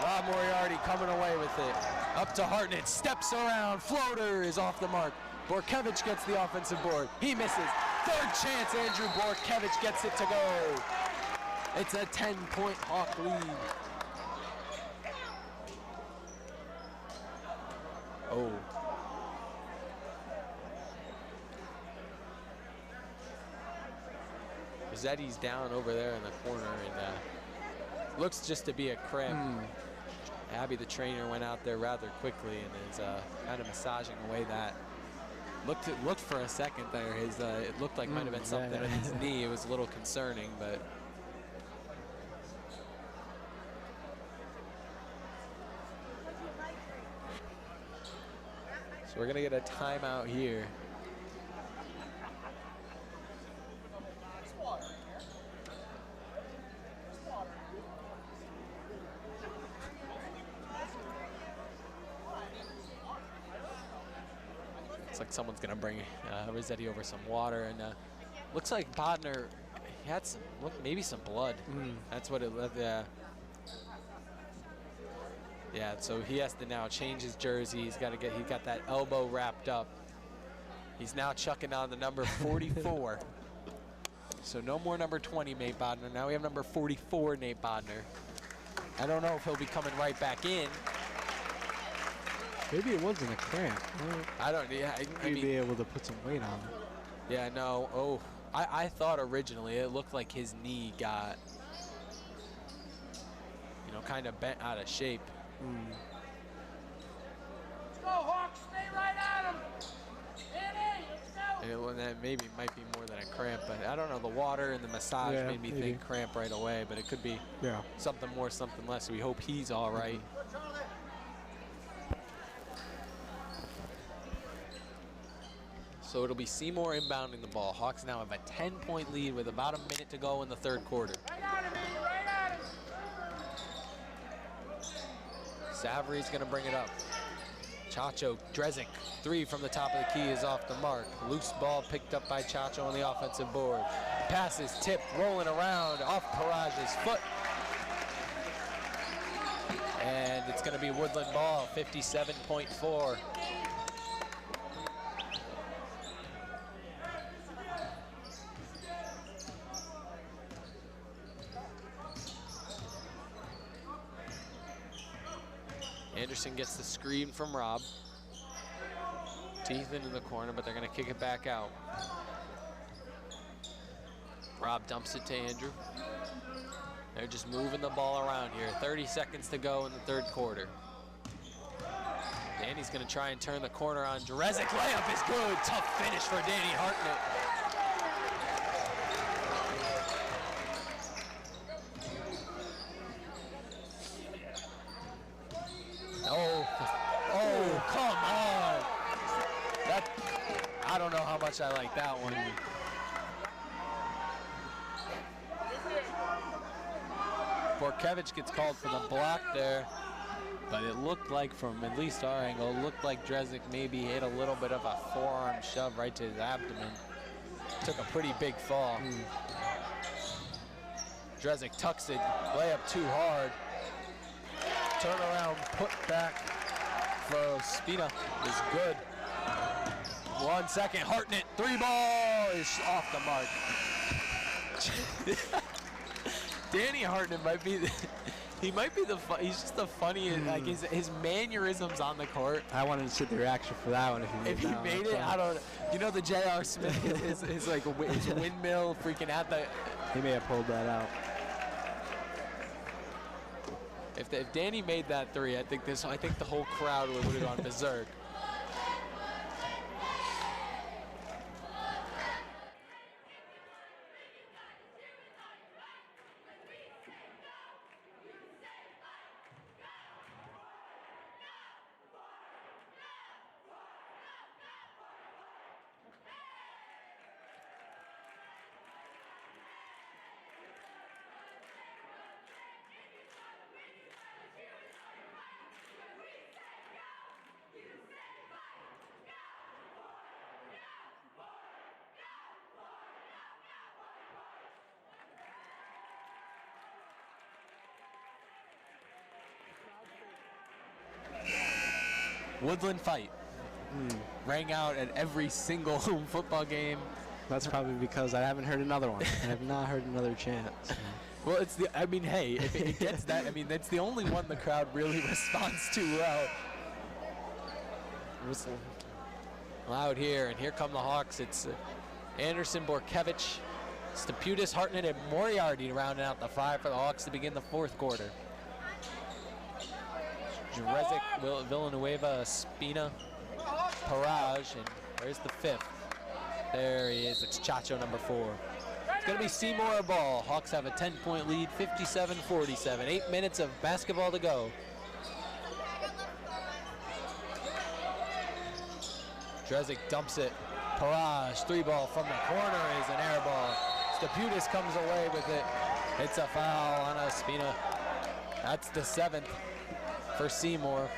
Rob Moriarty coming away with it. Up to Hartnett, steps around, floater is off the mark. Borkevich gets the offensive board. He misses. Third chance, Andrew Borkevich gets it to go. It's a 10-point Hawk lead. Oh. Rossetti's down over there in the corner, and looks just to be a cramp. Abby, the trainer, went out there rather quickly and is kind of massaging away that. Looked for a second there. It looked like might have been something in his knee. It was a little concerning, but. So we're gonna get a timeout here. Looks like someone's gonna bring Rossetti over some water, and looks like Bodner, he had some, maybe some blood. That's what it led. Yeah, so he has to now change his jersey. He got that elbow wrapped up. He's now chucking on the number 44. So no more number 20, Nate Bodner. Now we have number 44, Nate Bodner. I don't know if he'll be coming right back in. Maybe it wasn't a cramp. I don't, yeah. I mean, be able to put some weight on it. Yeah, no, oh. I thought originally it looked like his knee got, you know, kind of bent out of shape. Let's go, Hawks, stay right at him. Well, that maybe might be more than a cramp, but I don't know. The water and the massage made me think cramp right away, but it could be something more, something less. We hope he's all right. So it'll be Seymour inbounding the ball. Hawks now have a 10-point lead with about a minute to go in the third quarter. Right at him, man, right at him. Savary's gonna bring it up. Chacho, Drezik, 3 from the top of the key is off the mark. Loose ball picked up by Chacho on the offensive board. Passes tipped, rolling around off Paraj's foot. And it's gonna be Woodland ball, 57.4. Anderson gets the screen from Rob. Teeth into the corner, but they're gonna kick it back out. Rob dumps it to Andrew. They're just moving the ball around here. 30 seconds to go in the third quarter. Danny's gonna try and turn the corner on Drezik. Layup is good. Tough finish for Danny Hartnett. Oh, come on. I don't know how much I like that one. Borkevich gets called for the block there, but it looked like, from at least our angle, it looked like Drezik maybe hit a little bit of a forearm shove right to his abdomen. Took a pretty big fall. Drezik tucks it, layup too hard. Turnaround, put back for Spina is good. 1 second, Hartnett, 3-ball is off the mark. Danny Hartnett might be, He might be he's just the funniest. Like his mannerisms on the court. I wanted to see the reaction for that one If he made it, I don't. You know the J.R. Smith his like his windmill freaking out the. He may have pulled that out. If Danny made that three, I think the whole crowd would have gone berserk. Woodland fight rang out at every single home football game. That's probably because I haven't heard another one. I have not heard another chant. Well, I mean, hey, if it gets that, I mean, that's the only one the crowd really responds to well. Loud here, and here come the Hawks. It's Anderson, Borkevich, Staputis, Hartnett, and Moriarty rounding out the five for the Hawks to begin the fourth quarter. Drezic, Villanueva, Spina, Paraj, and where's the fifth? There he is. It's Chacho, number 4. It's going to be Seymour ball. Hawks have a 10-point lead, 57-47. 8 minutes of basketball to go. Drezic dumps it. Paraj, 3-ball from the corner is an air ball. Staputis comes away with it. It's a foul on Spina. That's the 7th for Seymour.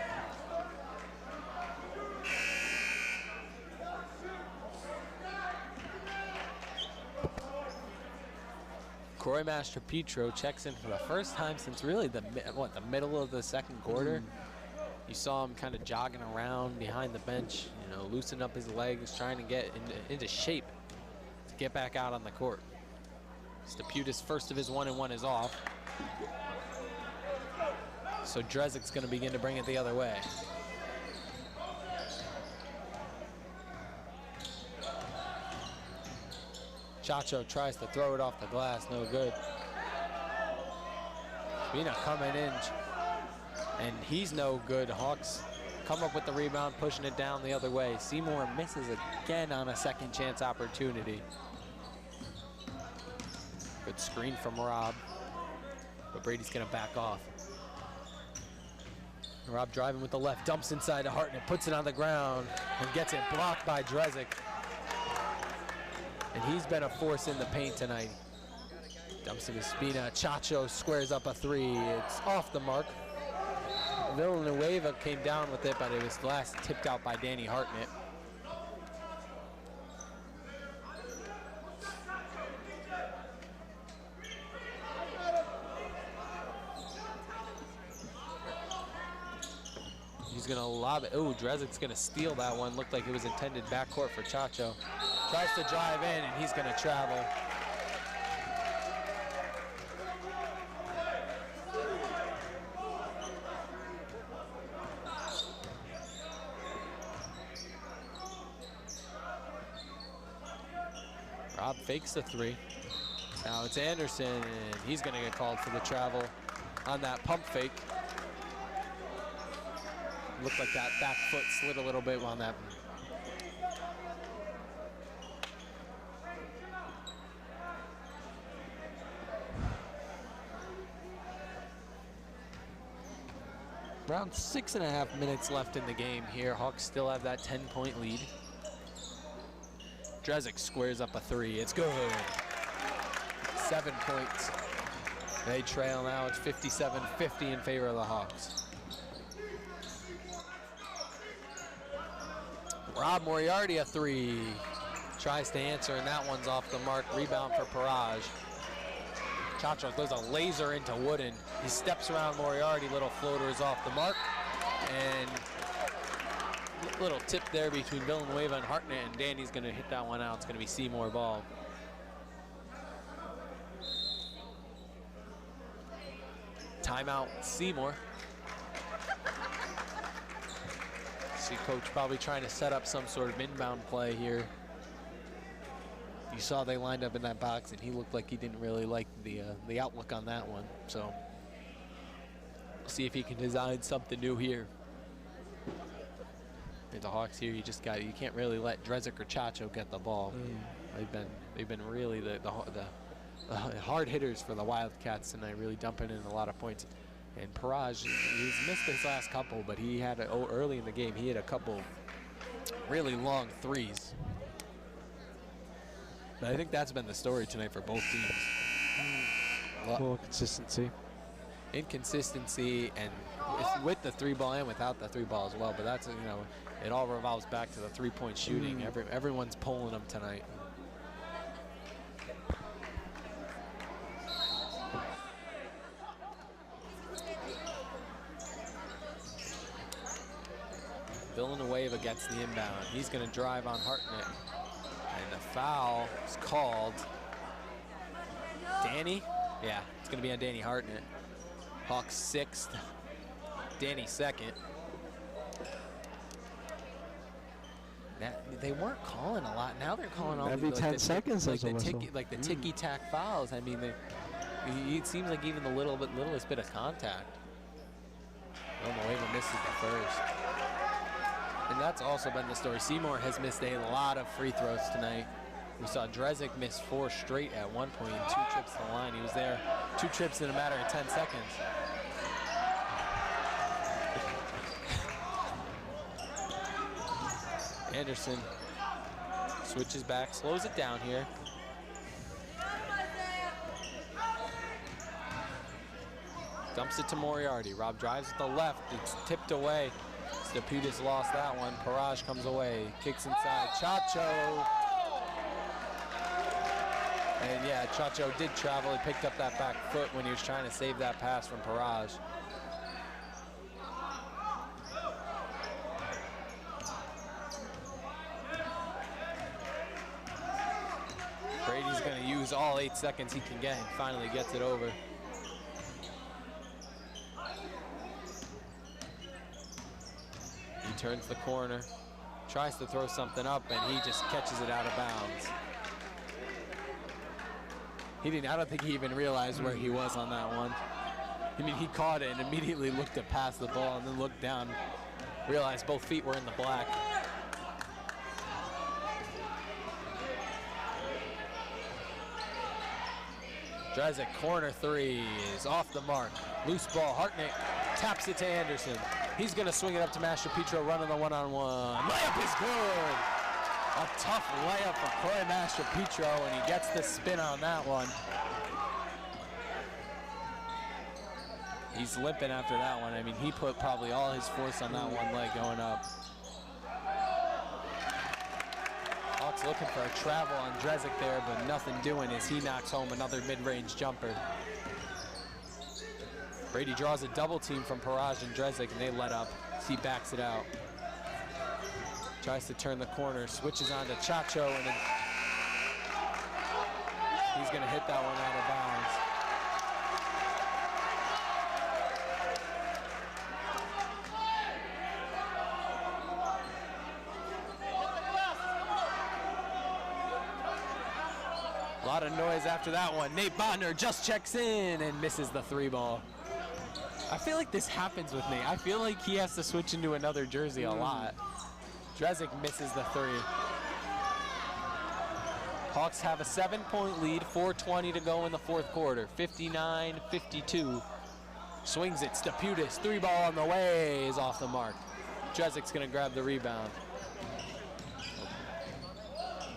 Corey Mastro-Petro checks in for the first time since really the middle of the second quarter. You saw him kind of jogging around behind the bench, you know, loosen up his legs, trying to get into shape to get back out on the court. Staputis, first of his 1-and-1 is off. So Drezic's going to begin to bring it the other way. Chacho tries to throw it off the glass, no good. Spina coming in, and he's no good. Hawks come up with the rebound, pushing it down the other way. Seymour misses again on a second chance opportunity. Good screen from Rob, but Brady's gonna back off. Rob driving with the left, dumps inside to Hartnett, puts it on the ground, and gets it blocked by Drezic. And he's been a force in the paint tonight. Dumps it to Spina. Chacho squares up a 3. It's off the mark. Villanueva came down with it, but it was last tipped out by Danny Hartnett. He's gonna lob it. Oh, Drezic's gonna steal that one. Looked like it was intended backcourt for Chacho. Tries to drive in, and he's gonna travel. Rob fakes the 3. Now it's Anderson, and he's gonna get called for the travel on that pump fake. Looked like that back foot slid a little bit on that. Around 6.5 minutes left in the game here. Hawks still have that 10-point lead. Drezic squares up a 3. It's good. 7 points. They trail now. It's 57-50 in favor of the Hawks. Rob Moriarty a 3. Tries to answer, and that one's off the mark. Rebound for Paraj. Chacho throws a laser into Wooden. He steps around Moriarty, little floater is off the mark. And little tip there between Villanueva and Hartnett, and Danny's gonna hit that one out. It's gonna be Seymour ball. Timeout, Seymour. See coach probably trying to set up some sort of inbound play here. You saw they lined up in that box, and he looked like he didn't really like the outlook on that one. So see if he can design something new here. And the Hawks here, you can't really let Drezik or Chacho get the ball. They've been really the hard hitters for the Wildcats tonight, really dumping in a lot of points. And Paraj, he's missed his last couple, but he had early in the game, he had a couple really long threes. But I think that's been the story tonight for both teams. Little consistency. Inconsistency, and with the three ball and without the three ball as well. But that's, it all revolves back to the three-point shooting. Everyone's pulling them tonight. Villanueva gets the inbound. He's going to drive on Hartnett. And the foul is called. Danny? Yeah, it's going to be on Danny Hartnett. Hawks 6th, Danny 2nd. They weren't calling a lot. Now they're calling all every 10 seconds. Like the ticky-tack fouls. I mean, it seems like even the littlest bit of contact. Villanueva misses the first. And that's also been the story. Seymour has missed a lot of free throws tonight. We saw Drezik miss 4 straight at one point and 2 trips to the line. He was there 2 trips in a matter of 10 seconds. Anderson switches back, slows it down here. Dumps it to Moriarty. Rob drives with the left. It's tipped away. Steputis lost that one. Paraj comes away. Kicks inside. Chacho. And yeah, Chacho did travel. He picked up that back foot when he was trying to save that pass from Paraj. Brady's going to use all 8 seconds he can get and finally gets it over. He turns the corner, tries to throw something up, and he just catches it out of bounds. I don't think he even realized where he was on that one. I mean, he caught it and immediately looked to pass the ball and then looked down, realized both feet were in the black. Drezik, corner 3 is off the mark. Loose ball, Hartnett taps it to Anderson. He's gonna swing it up to Master Petro, running the one-on-one. Layup is good. A tough layup for Corey Master Petro, and he gets the spin on that one. He's limping after that one. I mean, he put probably all his force on that one leg going up. Hawks looking for a travel on Drezik there, but nothing doing as he knocks home another mid-range jumper. Brady draws a double team from Paraj and Drezik, and they let up. He backs it out. Tries to turn the corner, switches on to Chacho, and then he's going to hit that one out of bounds. A lot of noise after that one. Nate Bodner just checks in and misses the 3-ball. I feel like this happens with Nate. I feel like he has to switch into another jersey a lot. Drezik misses the 3. Hawks have a 7-point lead, 4:20 to go in the 4th quarter, 59-52. Swings it, Steputis, 3-ball on the way is off the mark. Drezik's gonna grab the rebound.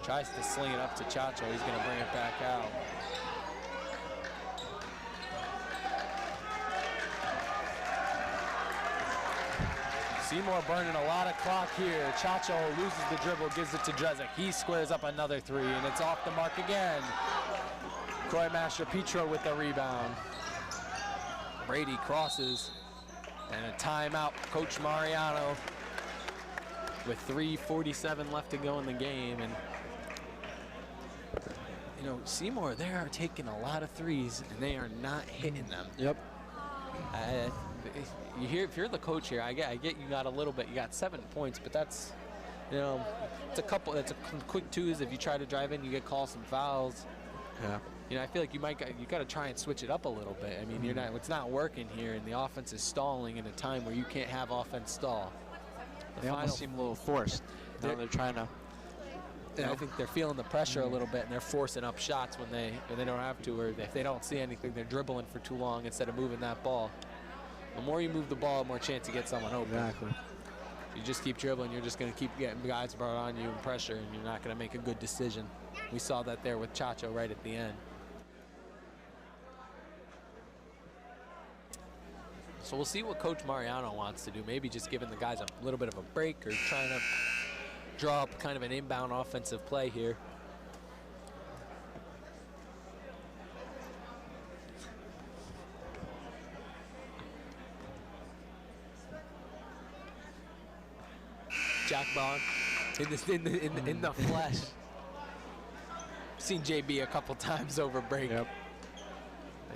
Tries to sling it up to Chacho, he's gonna bring it back out. Seymour burning a lot of clock here. Chacho loses the dribble, gives it to Drezik. He squares up another 3, and it's off the mark again. Croy Master Petro with the rebound. Brady crosses, and a timeout. Coach Mariano with 3:47 left to go in the game. And Seymour, they are taking a lot of threes, and they are not hitting them. Yep. You hear, if you're the coach here, I get you got a little bit. You got 7 points, but that's, you know, it's a couple. It's a quick twos. If you try to drive in, you get called some fouls. Yeah. You know, I feel like you got to try and switch it up a little bit. I mean, it's not working here, and the offense is stalling in a time where you can't have offense stall. They almost seem a little forced. They're trying to. And I think they're feeling the pressure a little bit, and they're forcing up shots when they don't have to, or if they don't see anything, they're dribbling for too long instead of moving that ball. The more you move the ball, the more chance you get someone open. Exactly. You just keep dribbling, you're just going to keep getting guys brought on you and pressure, and you're not going to make a good decision. We saw that there with Chacho right at the end. So we'll see what Coach Mariano wants to do. Maybe just giving the guys a little bit of a break or trying to draw up kind of an inbound offensive play here. Jack Bond in the flesh. Seen JB a couple times over break. Yep.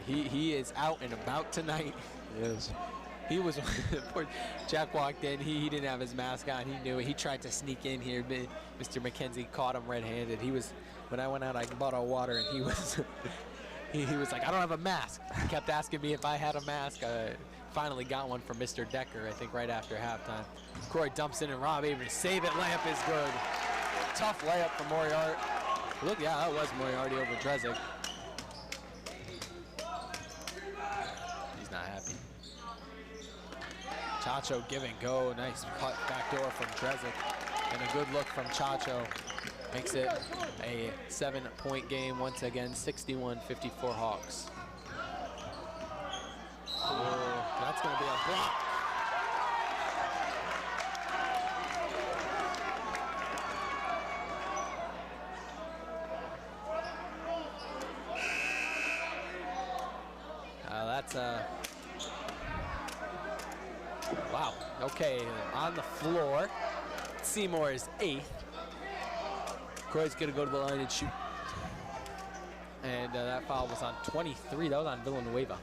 He is out and about tonight. He is. He was, poor Jack walked in, he didn't have his mask on, he knew it. He tried to sneak in here, Mr. McKenzie caught him red-handed. He was, when I went out, I bought a water, and he was, he was like, I don't have a mask. He kept asking me if I had a mask. Finally got one from Mr. Decker, I think right after halftime. Croy dumps in, and Rob able to save it. Layup is good. Tough layup for Moriarty. Look, yeah, that was Moriarty over Drezek. He's not happy. Chacho give and go. Nice cut back door from Drezek. And a good look from Chacho. Makes it a 7-point game once again, 61-54 Hawks. Oh, that's going to be a block. That's wow. Okay, on the floor. Seymour is 8th. Croy's going to go to the line and shoot. And that foul was on 23. That was on Villanueva.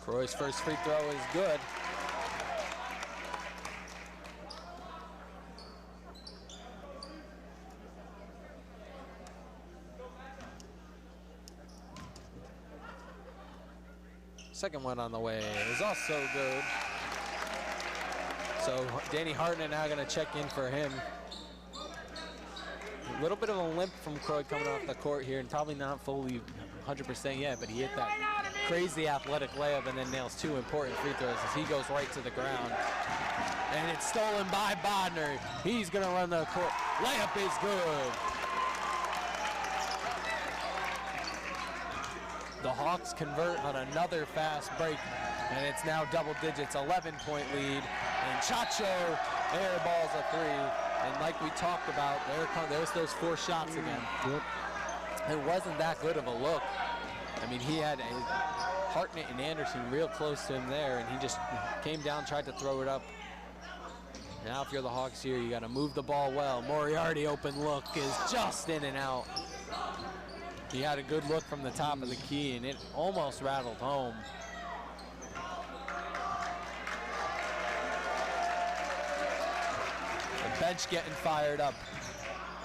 Croy's first free throw is good. Second one on the way is also good. So Danny Hartnett now going to check in for him. A little bit of a limp from Croy coming off the court here, and probably not fully 100% yet, but he hit that crazy athletic layup and then nails 2 important free throws as he goes right to the ground. And it's stolen by Bodner. He's going to run the court. Layup is good. The Hawks convert on another fast break, and it's now double digits, 11-point lead. And Chacho airballs a 3. And like we talked about, there's those 4 shots again. Yep. It wasn't that good of a look. I mean, he had Hartnett and Anderson real close to him there, and he just came down, tried to throw it up. Now if you're the Hawks here, you got to move the ball well. Moriarty open look is just in and out. He had a good look from the top of the key, and it almost rattled home. The bench getting fired up.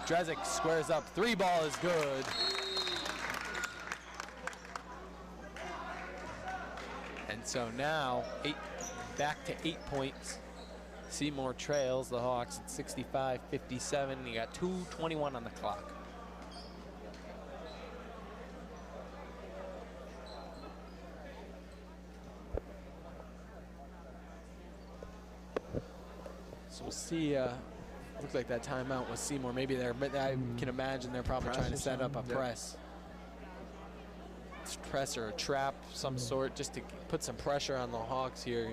Drezek squares up. 3 ball is good. And so now back to 8 points. Seymour trails the Hawks at 65-57. You got 2:21 on the clock. So we'll see. Looks like that timeout was Seymour. Maybe they're, but I can imagine they're probably trying to set up a press. Press or a trap, some sort, just to put some pressure on the Hawks here.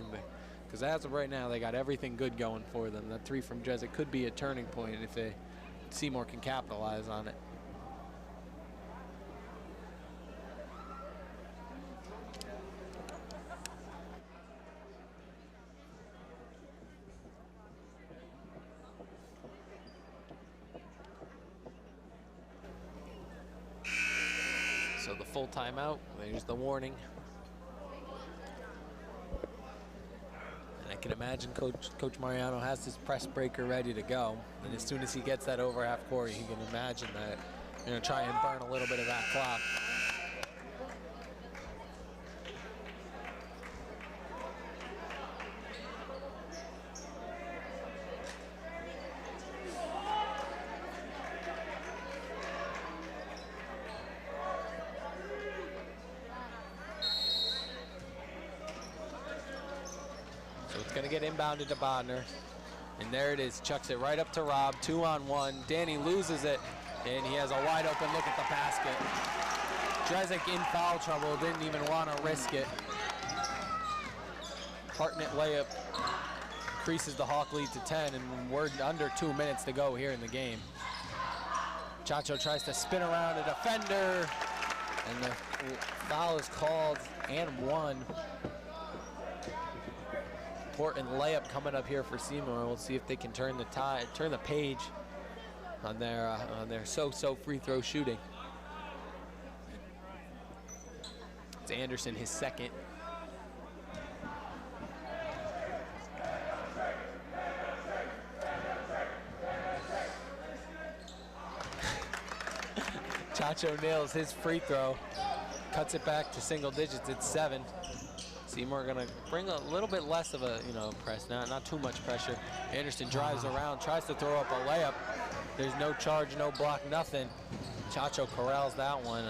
Because as of right now, they got everything good going for them. That 3 from Drezek could be a turning point if Seymour can capitalize on it. So the full timeout, there's the warning. And I can imagine Coach Mariano has his press breaker ready to go. And as soon as he gets that over half court, he can imagine that you're going to try and burn a little bit of that clock. Get inbounded to Bodner, and there it is. Chucks it right up to Rob. 2-on-1. Danny loses it, and he has a wide open look at the basket. Drezik in foul trouble, didn't even want to risk it. Hartnett layup increases the Hawk lead to 10, and we're under 2 minutes to go here in the game. Chacho tries to spin around a defender, and the foul is called and won. Important layup coming up here for Seymour. We'll see if they can turn the page on their so-so free throw shooting. It's Anderson, his second. Chacho nails his free throw, cuts it back to single digits. It's 7. Seymour gonna bring a little bit less of a, press, not too much pressure. Anderson drives around, tries to throw up a layup. There's no charge, no block, nothing. Chacho corrals that one.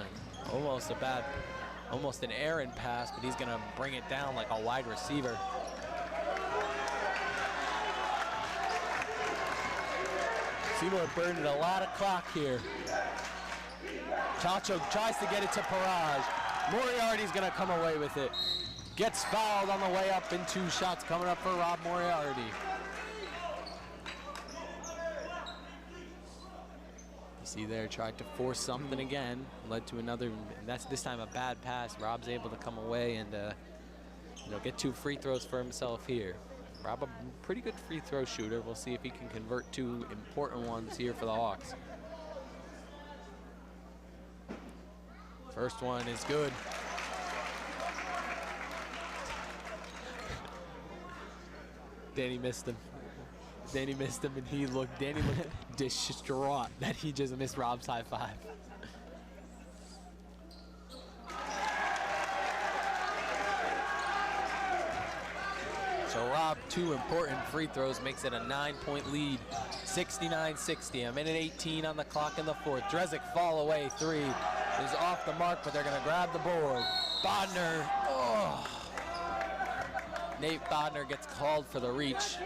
Almost an errant pass, but he's gonna bring it down like a wide receiver. Seymour burning a lot of clock here. Chacho tries to get it to Paraj. Moriarty's gonna come away with it. Gets fouled on the way up, and 2 shots coming up for Rob Moriarty. You see there, tried to force something again, led to another, and that's this time a bad pass. Rob's able to come away and get 2 free throws for himself here. Rob, a pretty good free throw shooter. We'll see if he can convert 2 important ones here for the Hawks. First one is good. Danny missed him. Danny missed him, and Danny looked distraught that he just missed Rob's high five. So Rob, 2 important free throws, makes it a 9-point lead, 69-60. A minute 18 on the clock in the 4th. Drezik fall away 3 is off the mark, but they're gonna grab the board. Bodner, Nate Bodner gets called for the reach,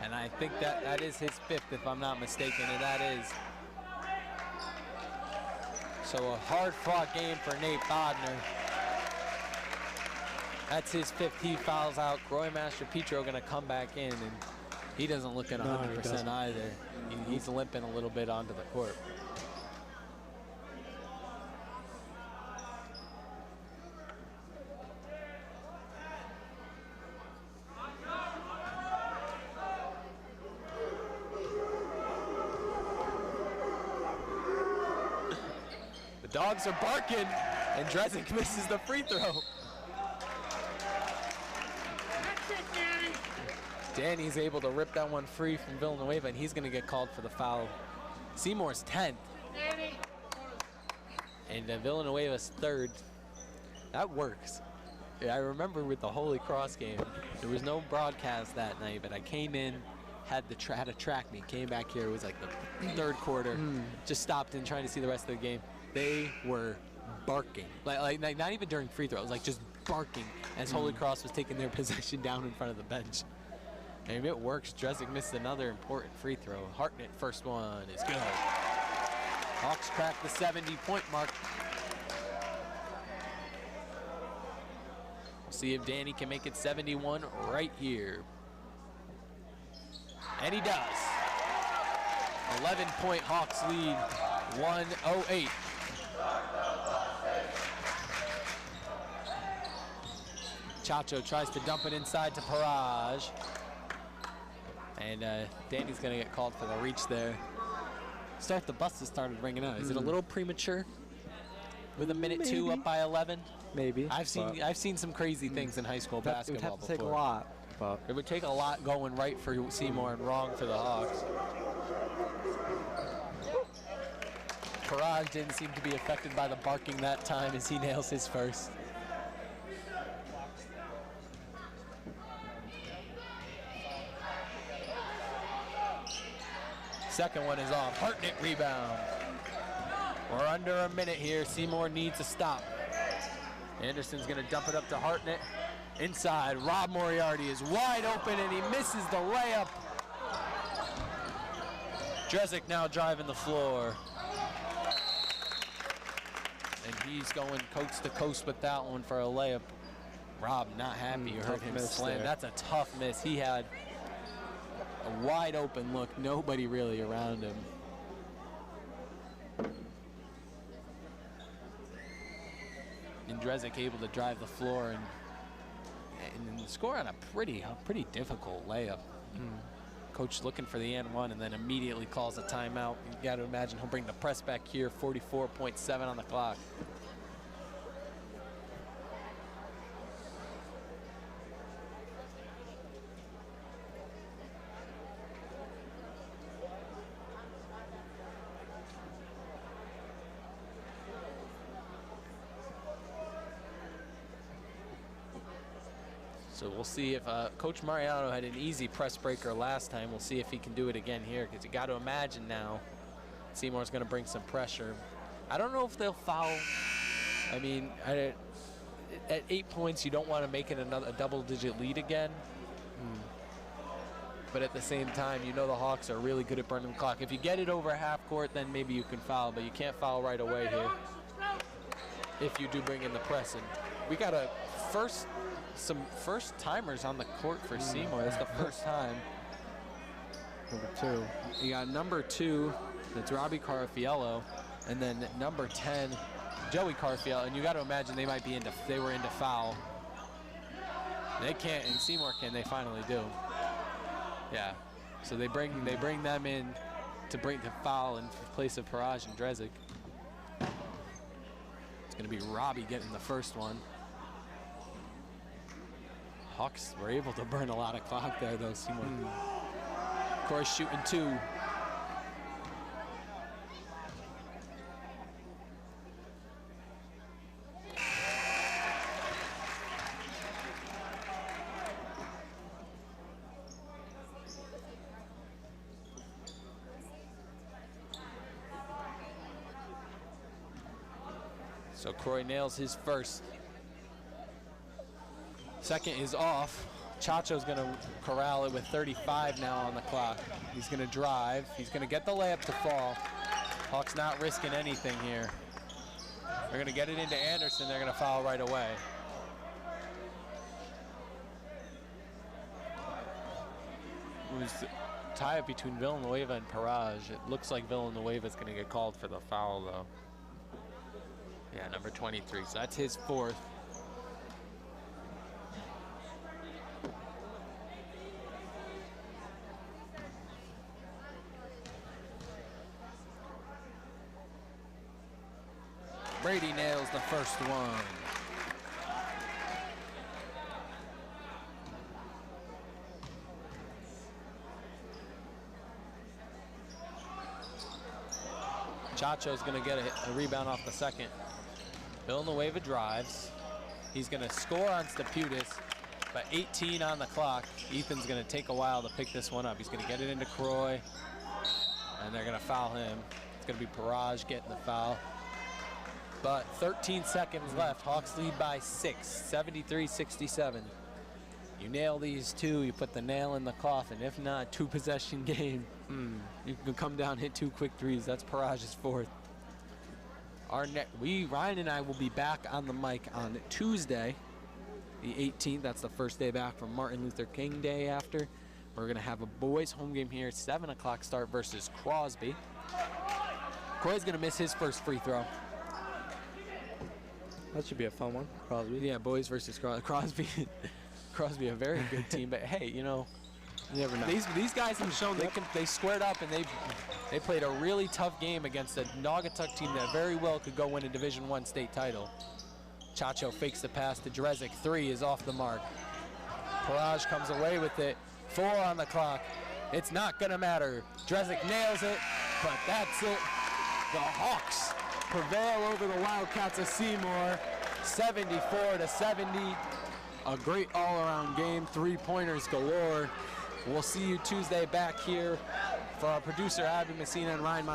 and I think that is his 5th, if I'm not mistaken, and that is. So a hard-fought game for Nate Bodner. That's his 5th. He fouls out. Groymaster Petro gonna come back in, and he doesn't look at 100% either. He's limping a little bit onto the court. Dogs are barking, and Drezik misses the free throw. That's it, Danny. Danny's able to rip that one free from Villanueva, and he's going to get called for the foul. Seymour's 10th. Danny. And Villanueva's 3rd. That works. I remember with the Holy Cross game, there was no broadcast that night, but I came in, had to track me, came back here. It was like the 3rd quarter. Just stopped in trying to see the rest of the game. They were barking, like not even during free throws, like just barking as Holy Cross was taking their possession down in front of the bench. And it works. Drezik missed another important free throw. Hartnett, first one is good. Hawks crack the 70-point mark. We'll see if Danny can make it 71 right here. And he does. 11-point Hawks lead, 1:08. Chacho tries to dump it inside to Paraj. And Danny's going to get called for the reach there. The buses started ringing out. Is it a little premature? with a minute 2 up by 11. Maybe. I've seen some crazy things in high school It would basketball have to before. take a lot, but It would take a lot going right for Seymour and wrong for the Hawks. Faraj didn't seem to be affected by the barking that time as he nails his first. Second one is off. Hartnett rebound. We're under a minute here. Seymour needs a stop. Anderson's going to dump it up to Hartnett. Inside, Rob Moriarty is wide open and he misses the layup. Drezick now driving the floor. And he's going coast to coast with that one for a layup. Rob not happy. You heard him slam. There. That's a tough miss. He had a wide open look. Nobody really around him. And Drezick able to drive the floor and score on a pretty difficult layup. Coach looking for the and one and then immediately calls a timeout. You got to imagine he'll bring the press back here. 44.7 on the clock. So we'll see if Coach Mariano had an easy press breaker last time. We'll see if he can do it again here, because you got to imagine now Seymour's going to bring some pressure. I don't know if they'll foul. I mean, at 8 points, you don't want to make it a double-digit lead again. But at the same time, you know the Hawks are really good at burning the clock. If you get it over half court, then maybe you can foul, but you can't foul right away here if you do bring in the press. And we got some first timers on the court for Seymour. That's the first time. number 2. You got number 2, that's Robbie Carafiello, and then number 10, Joey Carafiello. And you got to imagine they were into foul. They can't, and Seymour can. They finally do. Yeah. So they bring them in to bring the foul in place of Faraj and Drezick. It's going to be Robbie getting the first one. Hawks were able to burn a lot of clock there, though. Seymour. Corey shooting 2. So Corey nails his first. Second is off. Chacho's going to corral it with 35 now on the clock. He's going to drive. He's going to get the layup to fall. Hawks not risking anything here. They're going to get it into Anderson. They're going to foul right away. It was a tie-up between Villanueva and Paraj. It looks like Villanueva is going to get called for the foul, though. Yeah, number 23. So that's his 4th. Brady nails the first one. Chacho's going to get a rebound off the second. Villanueva drives. He's going to score on Staputis, but 18 on the clock. Ethan's going to take a while to pick this one up. He's going to get it into Croy, and they're going to foul him. It's going to be Paraj getting the foul. But 13 seconds left. Hawks lead by 6, 73-67. You nail these 2, you put the nail in the coffin. If not, 2-possession game. You can come down, hit 2 quick threes. That's Paraj's 4th. Ryan and I will be back on the mic on Tuesday, the 18th. That's the first day back from Martin Luther King Day after. We're going to have a boys home game here, 7 o'clock start versus Crosby. Croy's going to miss his first free throw. That should be a fun one, Crosby. Yeah, boys versus Crosby. Crosby, a very good team. But, hey, you know, You never know. These guys have shown they squared up, and they played a really tough game against a Naugatuck team that very well could go win a Division I state title. Chacho fakes the pass to Drezik. 3 is off the mark. Paraj comes away with it. 4 on the clock. It's not gonna matter. Drezik nails it, but that's it. The Hawks prevail over the Wildcats of Seymour, 74-70. A great all-around game, 3-pointers galore. We'll see you Tuesday back here. For our producer, Abby Messina and Ryan